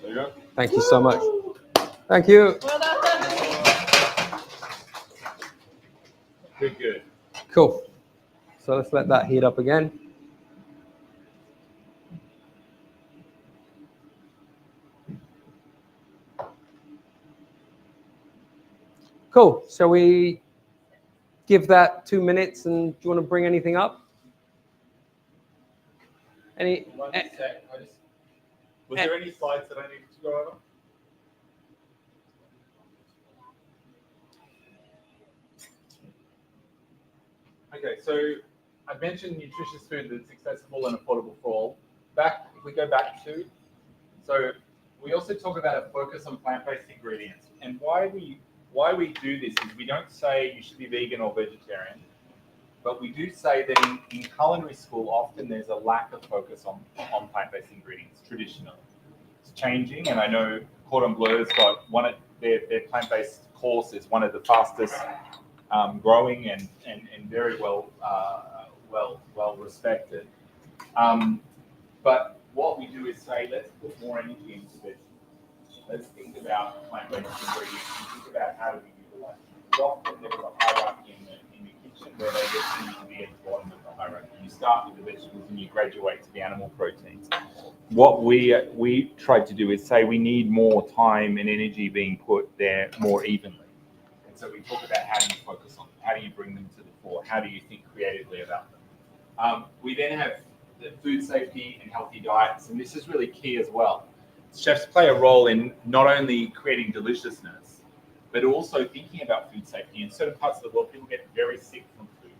There you go.
Thank you so much. Thank you.
Well done.
Good.
Cool. So let's let that heat up again. Cool. Shall we give that 2 minutes, and do you want to bring anything up? Any?
Was there any slides that I needed to go over? Okay, so I mentioned nutritious food that's accessible and affordable for all. If we go back to, so we also talk about a focus on plant-based ingredients, and why why we do this is we don't say you should be vegan or vegetarian, but we do say that in culinary school, often there's a lack of focus on plant-based ingredients traditionally. It's changing, and I know Cordon Bleu has got one of their plant-based course is one of the fastest growing and very well respected. But what we do is say, let's put more energy into this. Let's think about plant-based ingredients and think about how do we utilize them. Often there's a hierarchy in the kitchen where they just seem to be at the bottom of the hierarchy. You start with the vegetables and you graduate to the animal proteins. What we tried to do is say we need more time and energy being put there more evenly. And so we talk about how do you focus on them, how do you bring them to the fore, how do you think creatively about them. We then have the food safety and healthy diets, and this is really key as well. Chefs play a role in not only creating deliciousness, but also thinking about food safety. In certain parts of the world, people get very sick from food,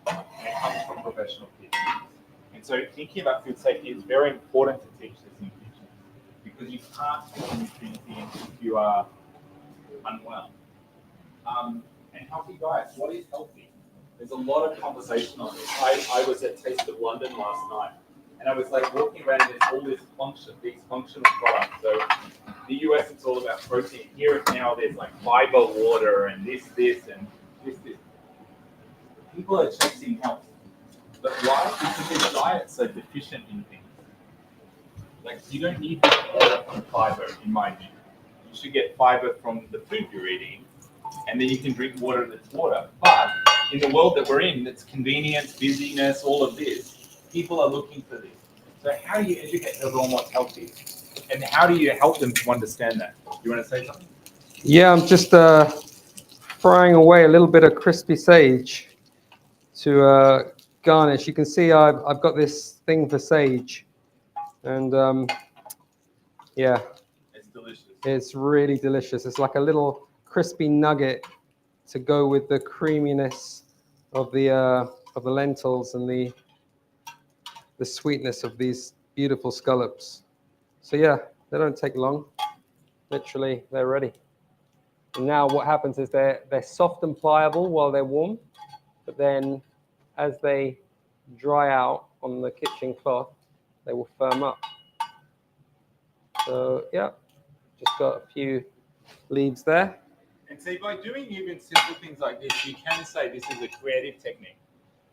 and it comes from professional kitchens. And so thinking about food safety is very important to teach this in kitchens, because you can't put nutrients in if you are unwell. And healthy diets, what is healthy? There's a lot of conversation on this. I was at Taste of London last night, and I was like walking around and there's all these functional products. So the US, it's all about protein. Here now there's like fiber water and this, and this. People are chasing health. But why? Because their diets are deficient in things. Like, you don't need water from fiber, in my view. You should get fiber from the food you're eating, and then you can drink water that's water. But in the world that we're in, that's convenience, busyness, all of this, people are looking for this. So how do you educate everyone what's healthy? And how do you help them to understand that? You want to say something?
Yeah, I'm just frying away a little bit of crispy sage to garnish. You can see I've got this thing for sage, and yeah,
It's delicious.
it's really delicious. It's like a little crispy nugget to go with the creaminess of the lentils and the sweetness of these beautiful scallops. So yeah, they don't take long. Literally, they're ready. And now what happens is they're soft and pliable while they're warm, but then as they dry out on the kitchen cloth, they will firm up. So yeah, just got a few leaves there.
And see, by doing even simple things like this, you can say this is a creative technique.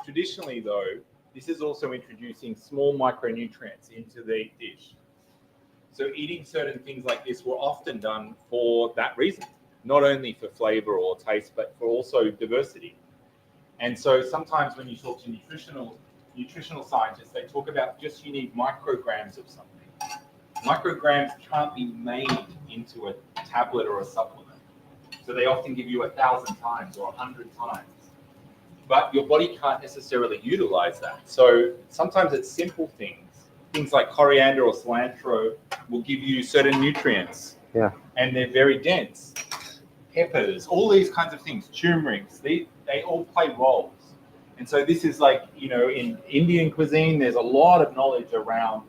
Traditionally, though, this is also introducing small micronutrients into the dish. So eating certain things like this were often done for that reason, not only for flavor or taste, but for also diversity. And so sometimes when you talk to nutritional scientists, they talk about just you need micrograms of something. Micrograms can't be made into a tablet or a supplement. So they often give you 1,000 times or 100 times. But your body can't necessarily utilize that. So sometimes it's simple things. Things like coriander or cilantro will give you certain nutrients.
Yeah.
And they're very dense. Peppers, all these kinds of things, turmerics, they all play roles. And so this is like, in Indian cuisine, there's a lot of knowledge around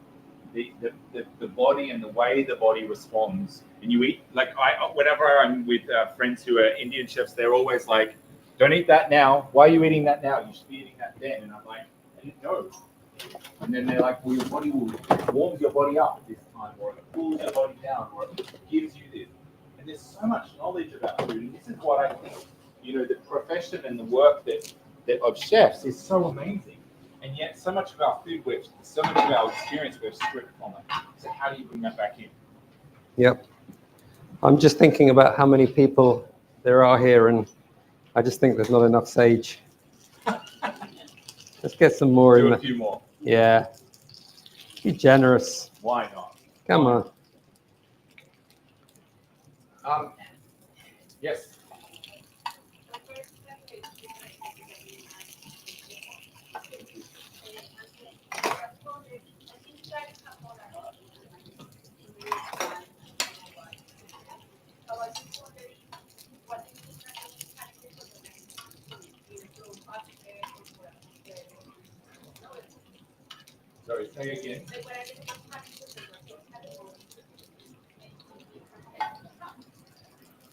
the body and the way the body responds. And you eat, whenever I'm with friends who are Indian chefs, they're always like, don't eat that now. Why are you eating that now? You should be eating that then. And I'm like, I didn't know. And then they're like, well, your body warms your body up at this time, or it cools your body down, or it gives you this. And there's so much knowledge about food. And this is what I think, the profession and the work of chefs is so amazing. And yet so much of our food, so much of our experience, we're stripped from it. So how do you bring that back in?
Yep. I'm just thinking about how many people there are here, and I just think there's not enough sage. Let's get some more in
Do
there.
a few more.
Yeah. Be generous.
Why not?
Come on.
Yes. Sorry, say again.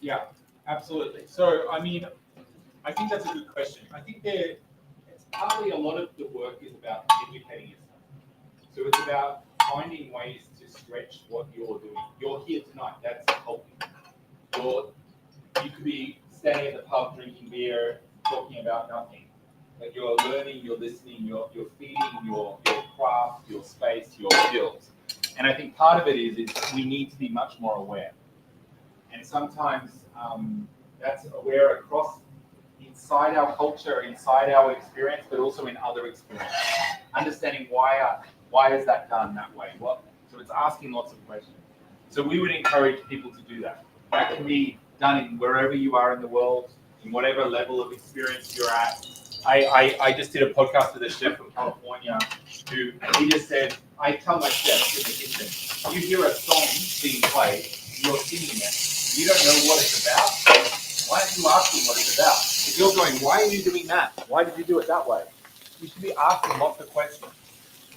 Yeah. Absolutely. So, I mean, I think that's a good question. I think it's partly a lot of the work is about educating yourself. So it's about finding ways to stretch what you're doing. You're here tonight. That's helping. You could be standing at the pub drinking beer, talking about nothing. But you're learning, you're listening, you're feeding your craft, your space, your skills. And I think part of it is we need to be much more aware. And sometimes that's aware across inside our culture, inside our experience, but also in other experiences. Understanding why is that done that way? So it's asking lots of questions. So we would encourage people to do that. That can be done in wherever you are in the world, in whatever level of experience you're at. I just did a podcast with a chef from California who he just said, I tell my chefs in the kitchen, you hear a song being played, you're singing it, you don't know what it's about, why aren't you asking what it's about? If you're going, why are you doing that? Why did you do it that way? You should be asking lots of questions.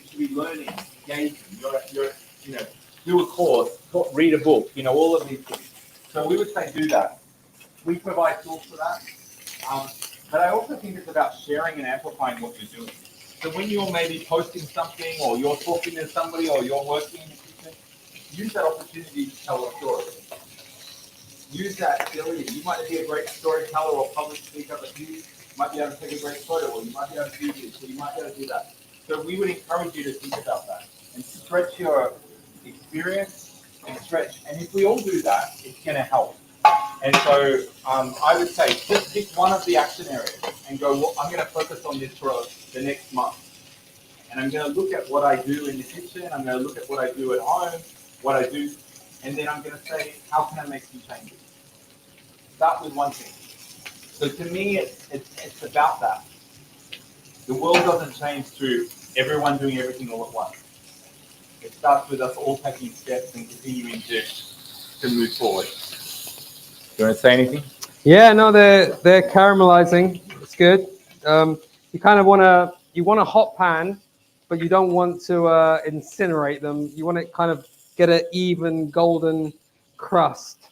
You should be learning, engaging. Do a course, read a book, all of these things. So we would say do that. We provide tools for that. But I also think it's about sharing and amplifying what you're doing. So when you're maybe posting something or you're talking to somebody or you're working in the kitchen, use that opportunity to tell a story. Use that ability. You might be a great storyteller or public speaker, but you might be able to take a great photo, or you might be able to do this, or you might be able to do that. So we would encourage you to think about that and stretch your experience and stretch. And if we all do that, it's going to help. And so I would say just pick one of the action areas and go, well, I'm going to focus on this for the next month. And I'm going to look at what I do in the kitchen. I'm going to look at what I do at home, what I do. And then I'm going to say, how can I make some changes? Start with one thing. So to me, it's about that. The world doesn't change through everyone doing everything all at once. It starts with us all taking steps and continuing to move forward. Do you want to say anything?
Yeah, no, they're caramelizing. It's good. You kind of want a hot pan, but you don't want to incinerate them. You want to kind of get an even golden crust.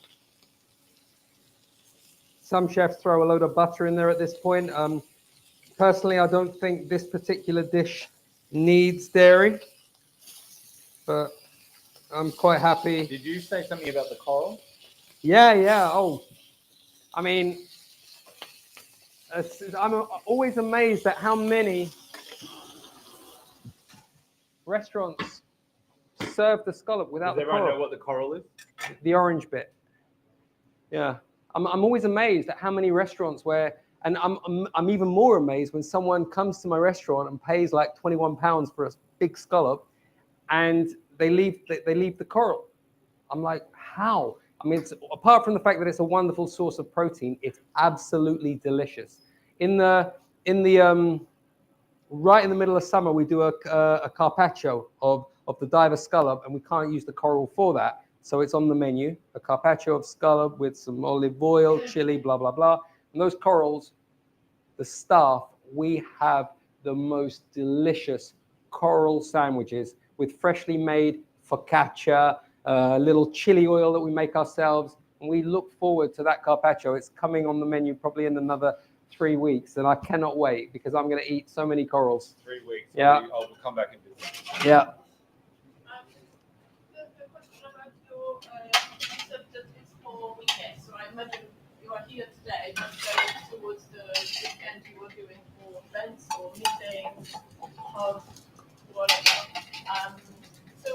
Some chefs throw a load of butter in there at this point. Personally, I don't think this particular dish needs dairy, but I'm quite happy.
Did you say something about the coral?
Yeah. Oh, I mean, I'm always amazed at how many restaurants serve the scallop without the coral.
Does everyone know what the coral is?
The orange bit. Yeah, I'm always amazed at how many restaurants and I'm even more amazed when someone comes to my restaurant and pays like £21 for a big scallop, and they leave the coral. I'm like, how? I mean, apart from the fact that it's a wonderful source of protein, it's absolutely delicious. Right in the middle of summer, we do a carpaccio of the diver scallop, and we can't use the coral for that. So it's on the menu, a carpaccio of scallop with some olive oil, chili, blah, blah, blah. And those corals, the staff, we have the most delicious coral sandwiches with freshly made focaccia, little chili oil that we make ourselves. And we look forward to that carpaccio. It's coming on the menu probably in another 3 weeks, and I cannot wait because I'm going to eat so many corals.
3 weeks.
Yeah.
I'll come back and visit.
Yeah.
The question about your concept that is for weekends. So I imagine you are here today, but towards the weekend you were doing for events or meetings or whatever. So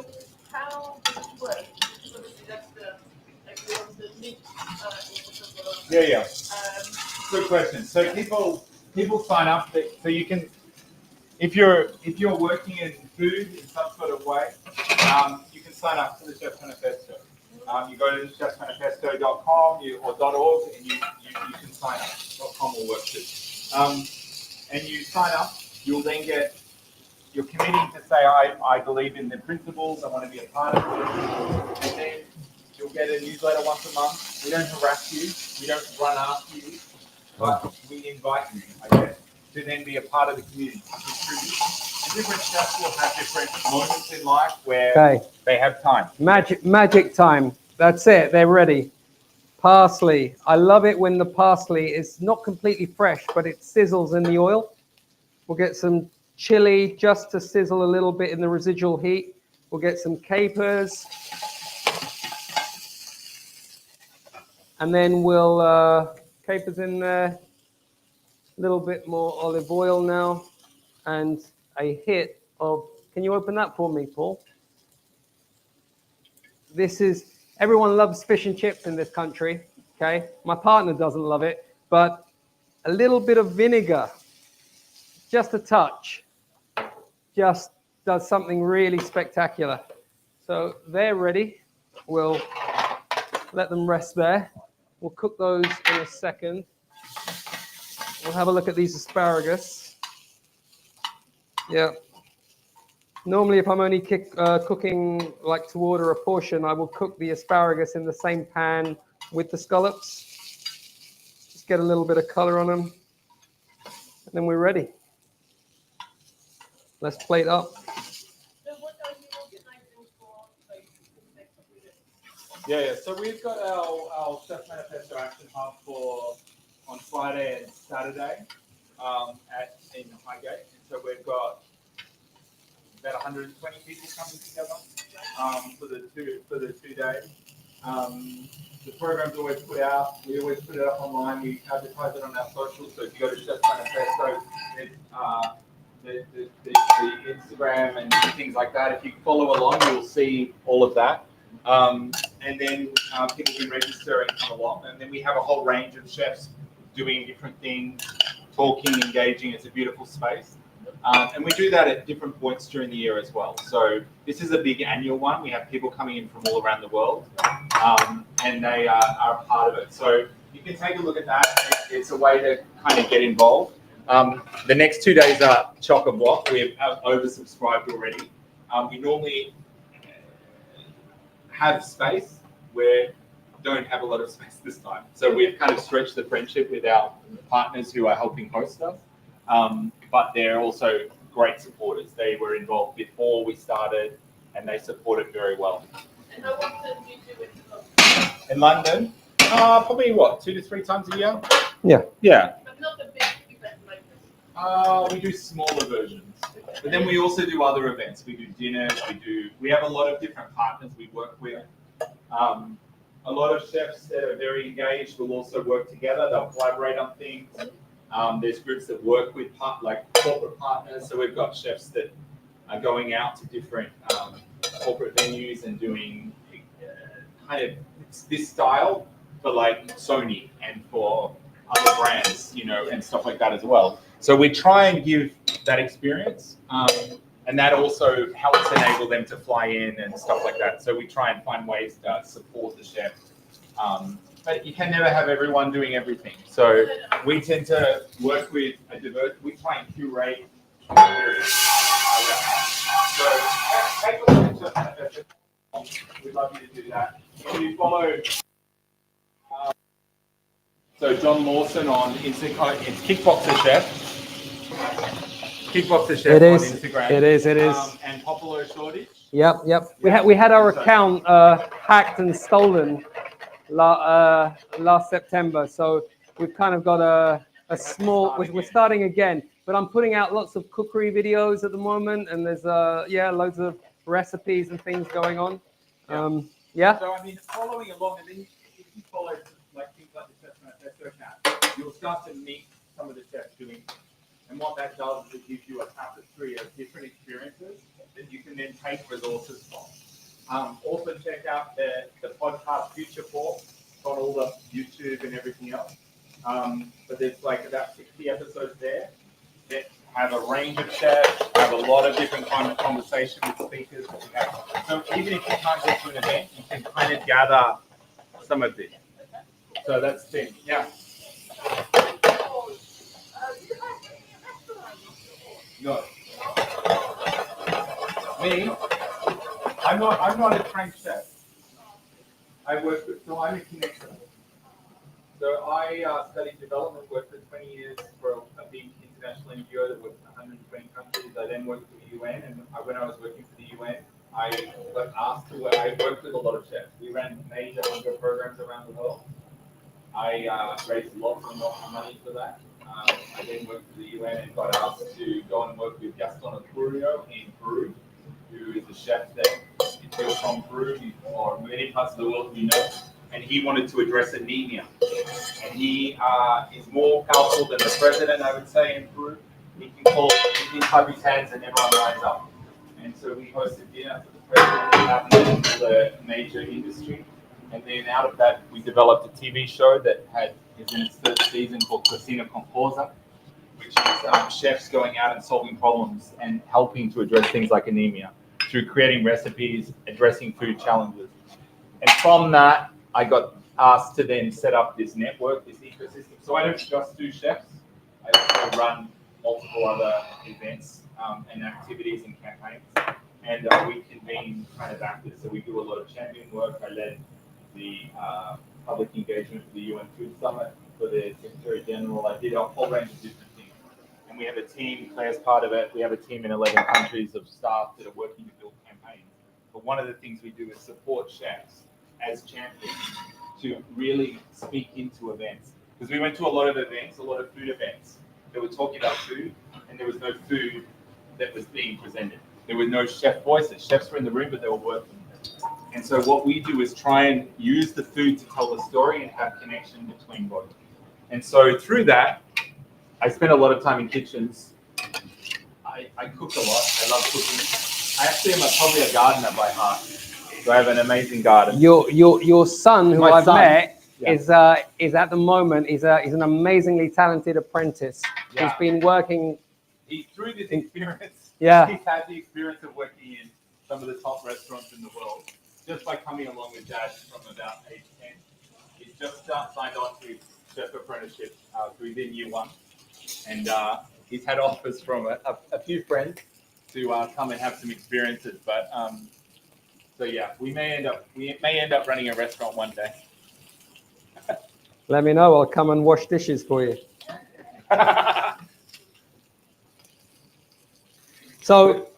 how does it work? Because obviously that's the meat.
Yeah. Good question. So people sign up. So you can, if you're working in food in some sort of way, you can sign up to the Chefs Manifesto. You go to chefsmanifesto.com or .org and you can sign up. .com will work too. And you sign up. You'll then get. You're committing to say, I believe in the principles. I want to be a part of it. And then you'll get a newsletter once a month. We don't harass you. We don't run after you. But we invite you, I guess, to then be a part of the community, to contribute. And different chefs will have different moments in life where they have time.
Magic time. That's it. They're ready. Parsley. I love it when the parsley is not completely fresh, but it sizzles in the oil. We'll get some chili just to sizzle a little bit in the residual heat. We'll get some capers. And then we'll, capers in there, a little bit more olive oil now, and a hit of, can you open that for me, Paul? This is, everyone loves fish and chips in this country, okay? My partner doesn't love it, but a little bit of vinegar, just a touch, just does something really spectacular. So they're ready. We'll let them rest there. We'll cook those in a second. We'll have a look at these asparagus. Yeah. Normally, if I'm only cooking like to order a portion, I will cook the asparagus in the same pan with the scallops. Just get a little bit of color on them. And then we're ready. Let's plate up.
So what are you organizing for, like, the next couple of days?
Yeah. So we've got our Chef Manifesto Action Hub for on Friday and Saturday in Highgate. And so we've got about 120 people coming together for the 2 days. The program's always put out. We always put it up online. We advertise it on our socials. So if you go to Chefs Manifesto, the Instagram and things like that. If you follow along, you'll see all of that. And then people can register and come along. And then we have a whole range of chefs doing different things, talking, engaging. It's a beautiful space. And we do that at different points during the year as well. So this is a big annual one. We have people coming in from all around the world, and they are a part of it. So you can take a look at that. It's a way to kind of get involved. The next 2 days are chock a block. We've oversubscribed already. We normally have space. We don't have a lot of space this time. So we've kind of stretched the friendship with our partners who are helping host us. But they're also great supporters. They were involved before we started, and they support it very well.
And how often do you do it in London?
In London, probably 2 to 3 times a year.
Yeah.
Yeah.
But not a big event like this.
We do smaller versions, but then we also do other events. We do dinners. We have a lot of different partners we work with. A lot of chefs that are very engaged will also work together. They'll collaborate on things. There's groups that work with corporate partners. So we've got chefs that are going out to different corporate venues and doing kind of this style for like Sony and for other brands, and stuff like that as well. So we try and give that experience, and that also helps enable them to fly in and stuff like that. So we try and find ways to support the chef. But you can never have everyone doing everything. So we tend to work with we try and curate. So take a look at it. We'd love you to do that. If you follow, so John Lawson on Instagram, it's Kickboxer Chef. Kickboxer Chef
It is.
on Instagram.
It is.
And Popolo Shoreditch.
Yep. We had our account hacked and stolen last September, so we've kind of got a small. We're starting again, but I'm putting out lots of cookery videos at the moment, and there's loads of recipes and things going on. Yeah.
So I mean, following along, and then if you follow like things like the Chefs Manifesto account, you'll start to meet some of the chefs doing. And what that does is it gives you a tapestry of different experiences that you can then take resources from. Also check out the podcast Future Fork on all the YouTube and everything else. But there's like about 60 episodes there that have a range of chefs, have a lot of different kind of conversation with speakers. So even if you can't go to an event, you can kind of gather some of this. So that's the thing. Yeah. No. Me? I'm not a trained chef. I'm a connector. So I studied development, worked for 20 years for a big international NGO that worked in 120 countries. I then worked for the UN, and when I was working for the UN, I got asked to work. I worked with a lot of chefs. We ran major hunger programs around the world. I raised lots and lots of money for that. I then worked for the UN and got asked to go and work with Gaston Apurio in Peru, who is a chef there. If you're from Peru or many parts of the world, you know, and he wanted to address anemia. And he is more powerful than the president, I would say, in Peru. He can clap his hands and everyone lines up. And so we hosted dinner for the president and the major industry. And then out of that, we developed a TV show that is in its third season called Cocina con Causa, which is chefs going out and solving problems and helping to address things like anemia through creating recipes, addressing food challenges. And from that, I got asked to then set up this network, this ecosystem. So I don't just do chefs. I also run multiple other events and activities and campaigns. And we convene kind of actors. So we do a lot of champion work. I led the public engagement for the UN Food Summit for the Secretary General. I did a whole range of different things. And we have a team, Claire's part of it. We have a team in 11 countries of staff that are working to build campaigns. But one of the things we do is support chefs as champions to really speak into events. Because we went to a lot of events, a lot of food events that were talking about food, and there was no food that was being presented. There were no chef voices. Chefs were in the room, but they were working. And so what we do is try and use the food to tell the story and have connection between both. And so through that, I spend a lot of time in kitchens. I cook a lot. I love cooking. I actually am probably a gardener by heart. So I have an amazing garden.
Your son, who I've met,
Yeah.
is at the moment he's an amazingly talented apprentice.
Yeah.
He's been working.
Through this experience,
Yeah.
he's had the experience of working in some of the top restaurants in the world. Just by coming along with Dad from about age 10. He's just signed on to his chef apprenticeship, so he's in year 1. And he's had offers from a few friends to come and have some experiences. But so yeah, we may end up running a restaurant one day.
Let me know. I'll come and wash dishes for you. So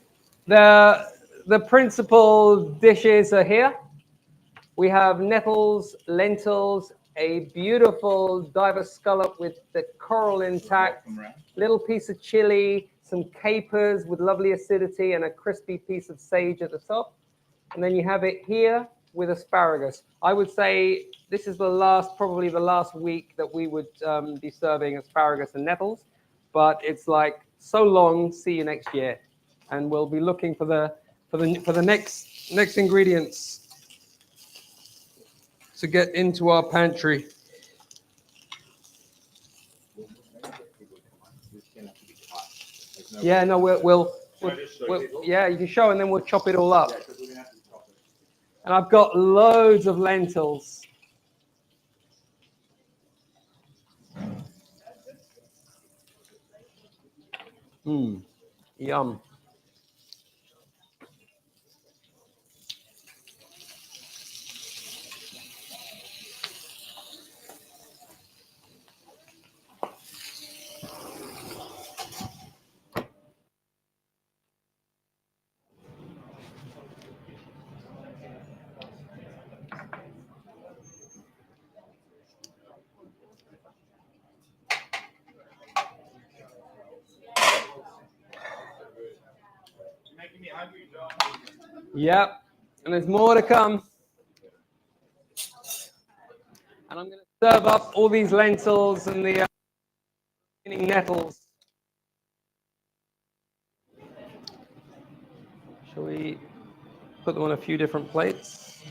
the principal dishes are here. We have nettles, lentils, a beautiful diver scallop with the coral intact, little piece of chili, some capers with lovely acidity, and a crispy piece of sage at the top. And then you have it here with asparagus. I would say this is probably the last week that we would be serving asparagus and nettles, but it's like so long. See you next year, and we'll be looking for the next ingredients to get into our pantry. Yeah, no, we'll yeah, you can show, and then we'll chop it all up. And I've got loads of lentils. Yum.
Making me hungry, John.
Yep, and there's more to come. And I'm going to serve up all these lentils and the nettles. Shall we put them on a few different plates?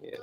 Yeah.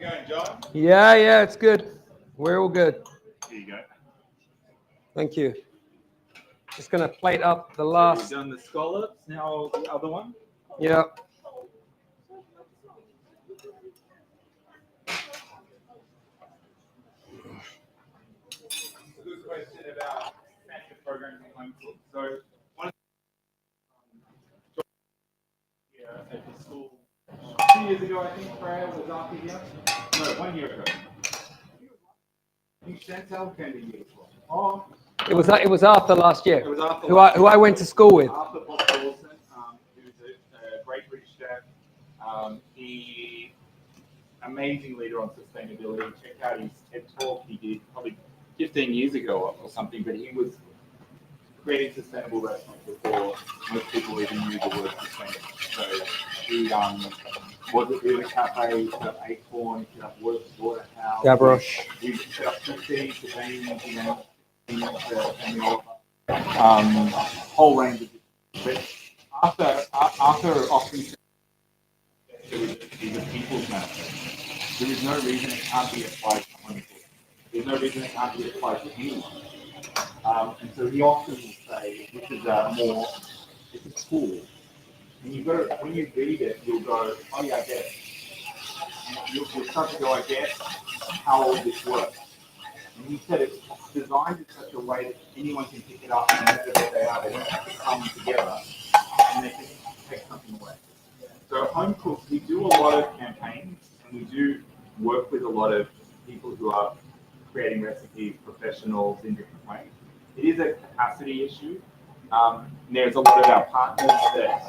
Going, John?
Yeah, it's good. We're all good.
Here you go.
Thank you. Just gonna plate up the
So
last.
we've done the scallops. Now the other one.
Yeah.
A good question about active programs in home cook. So one here at the school 2 years ago, I think Freya was after here. No, 1 year ago. I think Chantal came to you as well. Oh,
It was after last year.
it was after
Who
last
I
year.
went to school with.
After Paul Lawson, who's a great British chef. He amazing leader on sustainability. Check out his TED talk he did probably 15 years ago or something, but he was creating sustainable restaurants before most people even knew the word sustainable. So he was at the cafe, he set up Acorn, he set up Waterhouse.
Gavroche.
He set up 50, whole range of different. But after often is a people's manifest. There is no reason it can't be applied to home cook. There's no reason it can't be applied to anyone. And so he often will say, this is it's a tool. And you've got to, when you read it, you'll go, oh yeah, I get it. And you'll start to go, I get how all this works. And he said it's designed in such a way that anyone can pick it up and wherever they are, they don't have to come together and they can take something away. So home cooks, we do a lot of campaigns and we do work with a lot of people who are creating recipes, professionals in different ways. It is a capacity issue. There's a lot of our partners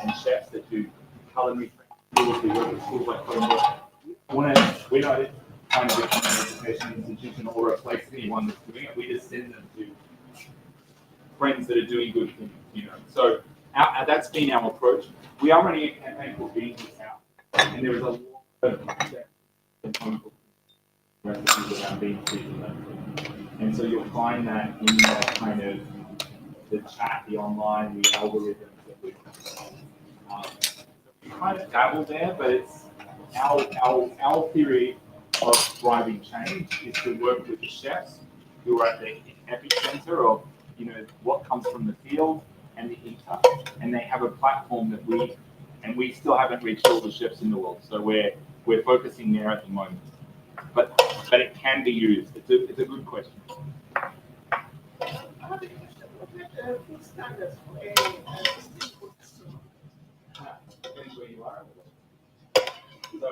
and chefs that do culinary schools. We work with schools like Cordon Bleu. We're not trying to become an education institution or replace anyone that's doing it. We just send them to friends that are doing good things, So that's been our approach. We are running a campaign called Being This House, and there is a lot of recipes around being seasonal. And so you'll find that in that kind of the chat, the online, the algorithms that we kind of dabble there, but it's our theory of driving change is to work with the chefs who are at the epicenter of what comes from the field and the eater, and they have a platform that we still haven't reached all the chefs in the world, so we're focusing there at the moment. But it can be used. It's a good question.
I have a question. What are food standards for a street restaurant?
Depends where you are. So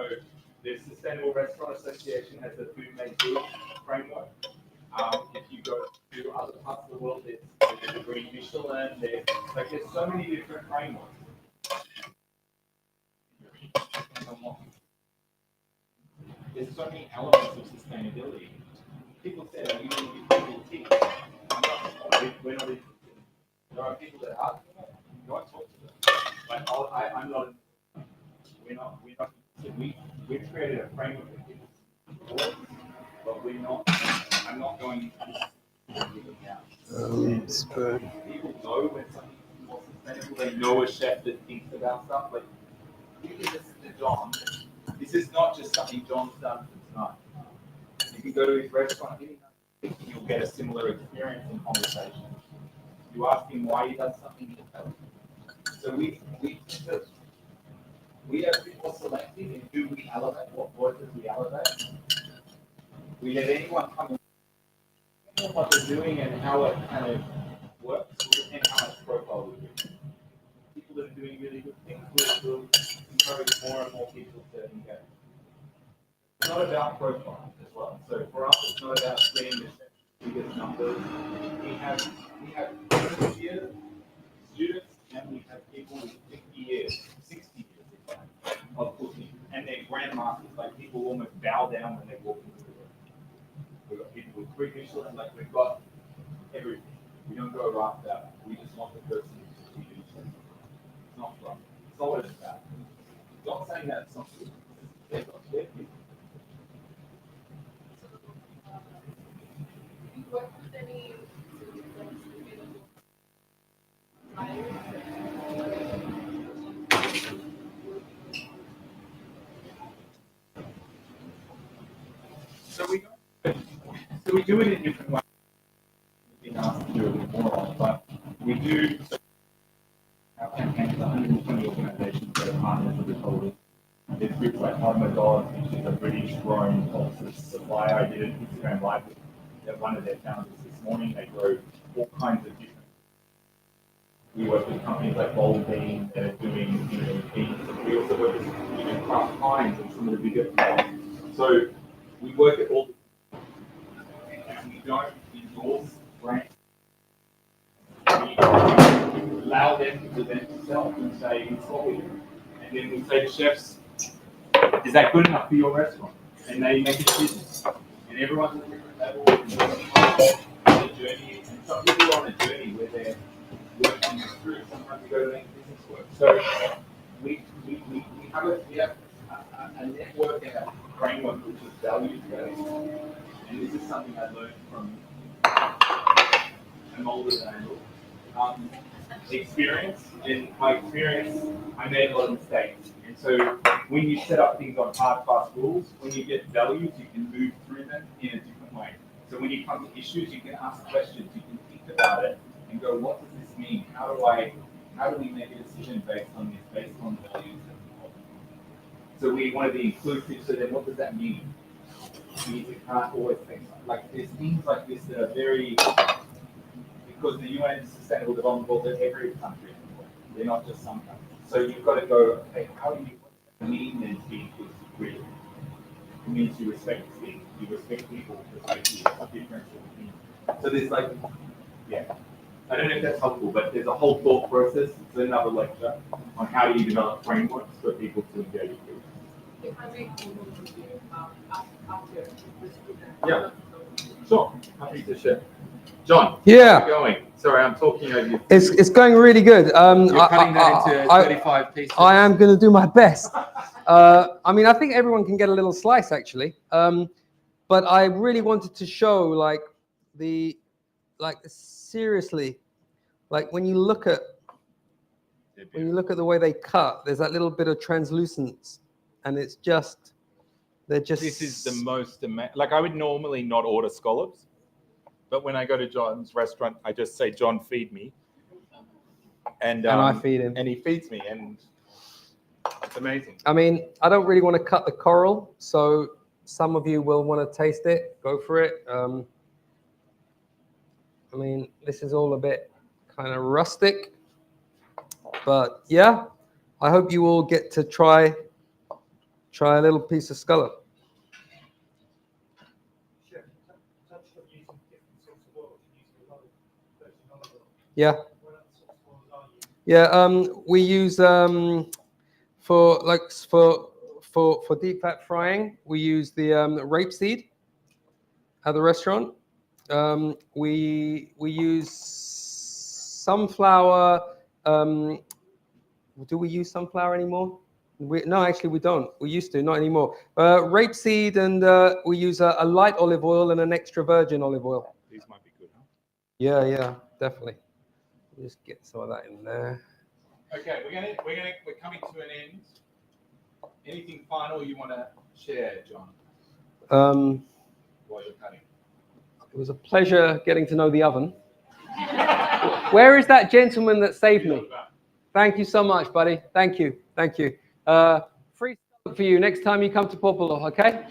the Sustainable Restaurant Association has the Food Made Good framework. If you go to other parts of the world, there's the Green Michelin. There's so many different frameworks. There's so many elements of sustainability. People say that you need to be people tea. We're not interested. There are people that are. Go and talk to them. But I'm not. We're not. We've created a framework that people work, but we're not. I'm not going to give it out.
Spoon.
People know when something is more sustainable. They know a chef that thinks about stuff. Like you can listen to Jon. This is not just something Jon's done for tonight. If you go to his restaurant, you'll get a similar experience and conversation. You ask him why he does something, he'll tell you. So we are a bit more selective in who we elevate, what voices we elevate. We let anyone come and what they're doing and how it kind of works, will depend how much profile we do. People that are doing really good things will encourage more and more people to engage. It's not about profile as well. So for us, it's not about seeing the biggest numbers. We have 20 years students and we have people with 50 years, 60 years of cooking, and they're grandmasters. Like people almost bow down when they walk into the room. We've got people with quick Michelin, like we've got everything. We don't go after that. We just want the person to do something. It's not wrong. It's not what it's about. Not saying that it's not good. They've got their people.
What if any
So we do it in different ways. We've been asked to do a bit more on, but we do. Our campaigns are 120 organisations that are partners with the Popolo. There's groups like Popolo, which is a British-grown pulses supplier. I did an Instagram live with one of their founders this morning. They grow all kinds of different. We work with companies like Bold Bean that are doing beans. We also work with Kraft Heinz and some of the bigger players. So we work at all. And we don't endorse brands. We allow them to present themselves and say, it's what we do. And then we say to chefs, is that good enough for your restaurant? And they make a decision. And everyone's at a different level. And the journey, and some people are on a journey where they're working through. Sometimes we go to make business work. So we have a network and a framework which is values-based. And this is something I learned from I'm older than I look. Experience. In my experience, I made a lot of mistakes. And so when you set up things on hard, fast rules, when you get values, you can move through them in a different way. So when you come to issues, you can ask questions, you can think about it, and go, what does this mean? How do we make a decision based on this, based on values? So we want to be inclusive, so then what does that mean? It means we can't always think, like there's things like this that are very, because the UN Sustainable Development Goals are every country in the world. They're not just some countries. So you've got to go, okay, how do you, what does that mean then to be inclusive really? It means you respect things, you respect people, respect different opinions. So there's like, yeah. I don't know if that's helpful, but there's a whole thought process. It's another lecture on how do you develop frameworks for people to engage with.
If I make a move with you, after this program.
Yeah, sure. Happy to share. John,
Yeah.
how's it going? Sorry, I'm talking over you.
It's going really good.
You're cutting that into 35 pieces.
I am going to do my best. I mean, I think everyone can get a little slice actually. But I really wanted to show seriously, like when you look at the way they cut, there's that little bit of translucence, and it's just
This is the most amazing. Like I would normally not order scallops, but when I go to John's restaurant, I just say, John, feed me. And
I feed him.
And he feeds me, and it's amazing.
I mean, I don't really want to cut the coral, so some of you will want to taste it. Go for it. I mean, this is all a bit kind of rustic, but yeah, I hope you all get to try a little piece of scallop. Yeah. Yeah. We use for deep fat frying, we use the rapeseed at the restaurant. We use sunflower. Do we use sunflower anymore? No, actually we don't. We used to, not anymore. Rapeseed, and we use a light olive oil and an extra virgin olive oil.
These might be good, huh?
Yeah, definitely. Just get some of that in there.
Okay, we're coming to an end. Anything final you want to share, John? While you're cutting.
It was a pleasure getting to know the oven. Where is that gentleman that saved me? Thank you so much, buddy. Thank you. Free stuff for you next time you come to Popolo, okay?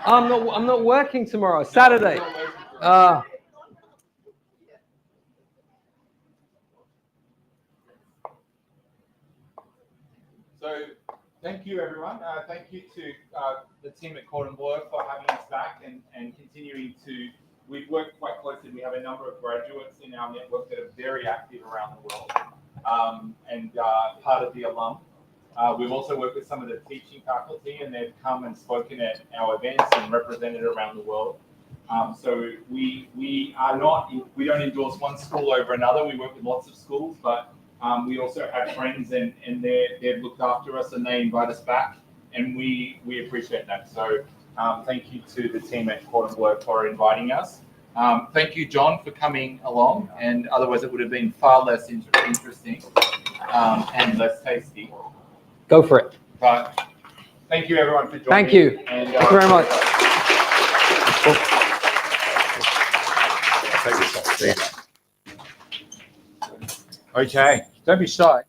I'm not working tomorrow. Saturday.
So thank you, everyone. Thank you to the team at Cordon Bleu for having us back and continuing to. We've worked quite closely. We have a number of graduates in our network that are very active around the world and part of the alum. We've also worked with some of the teaching faculty, and they've come and spoken at our events and represented around the world. So we don't endorse one school over another. We work with lots of schools, but we also have friends, and they've looked after us, and they invite us back, and we appreciate that. So thank you to the team at Cordon Bleu for inviting us. Thank you, John, for coming along, and otherwise it would have been far less interesting and less tasty.
Go for it.
But thank you everyone for joining.
Thank you.
And,
Thank you very much.
Okay, don't be shy.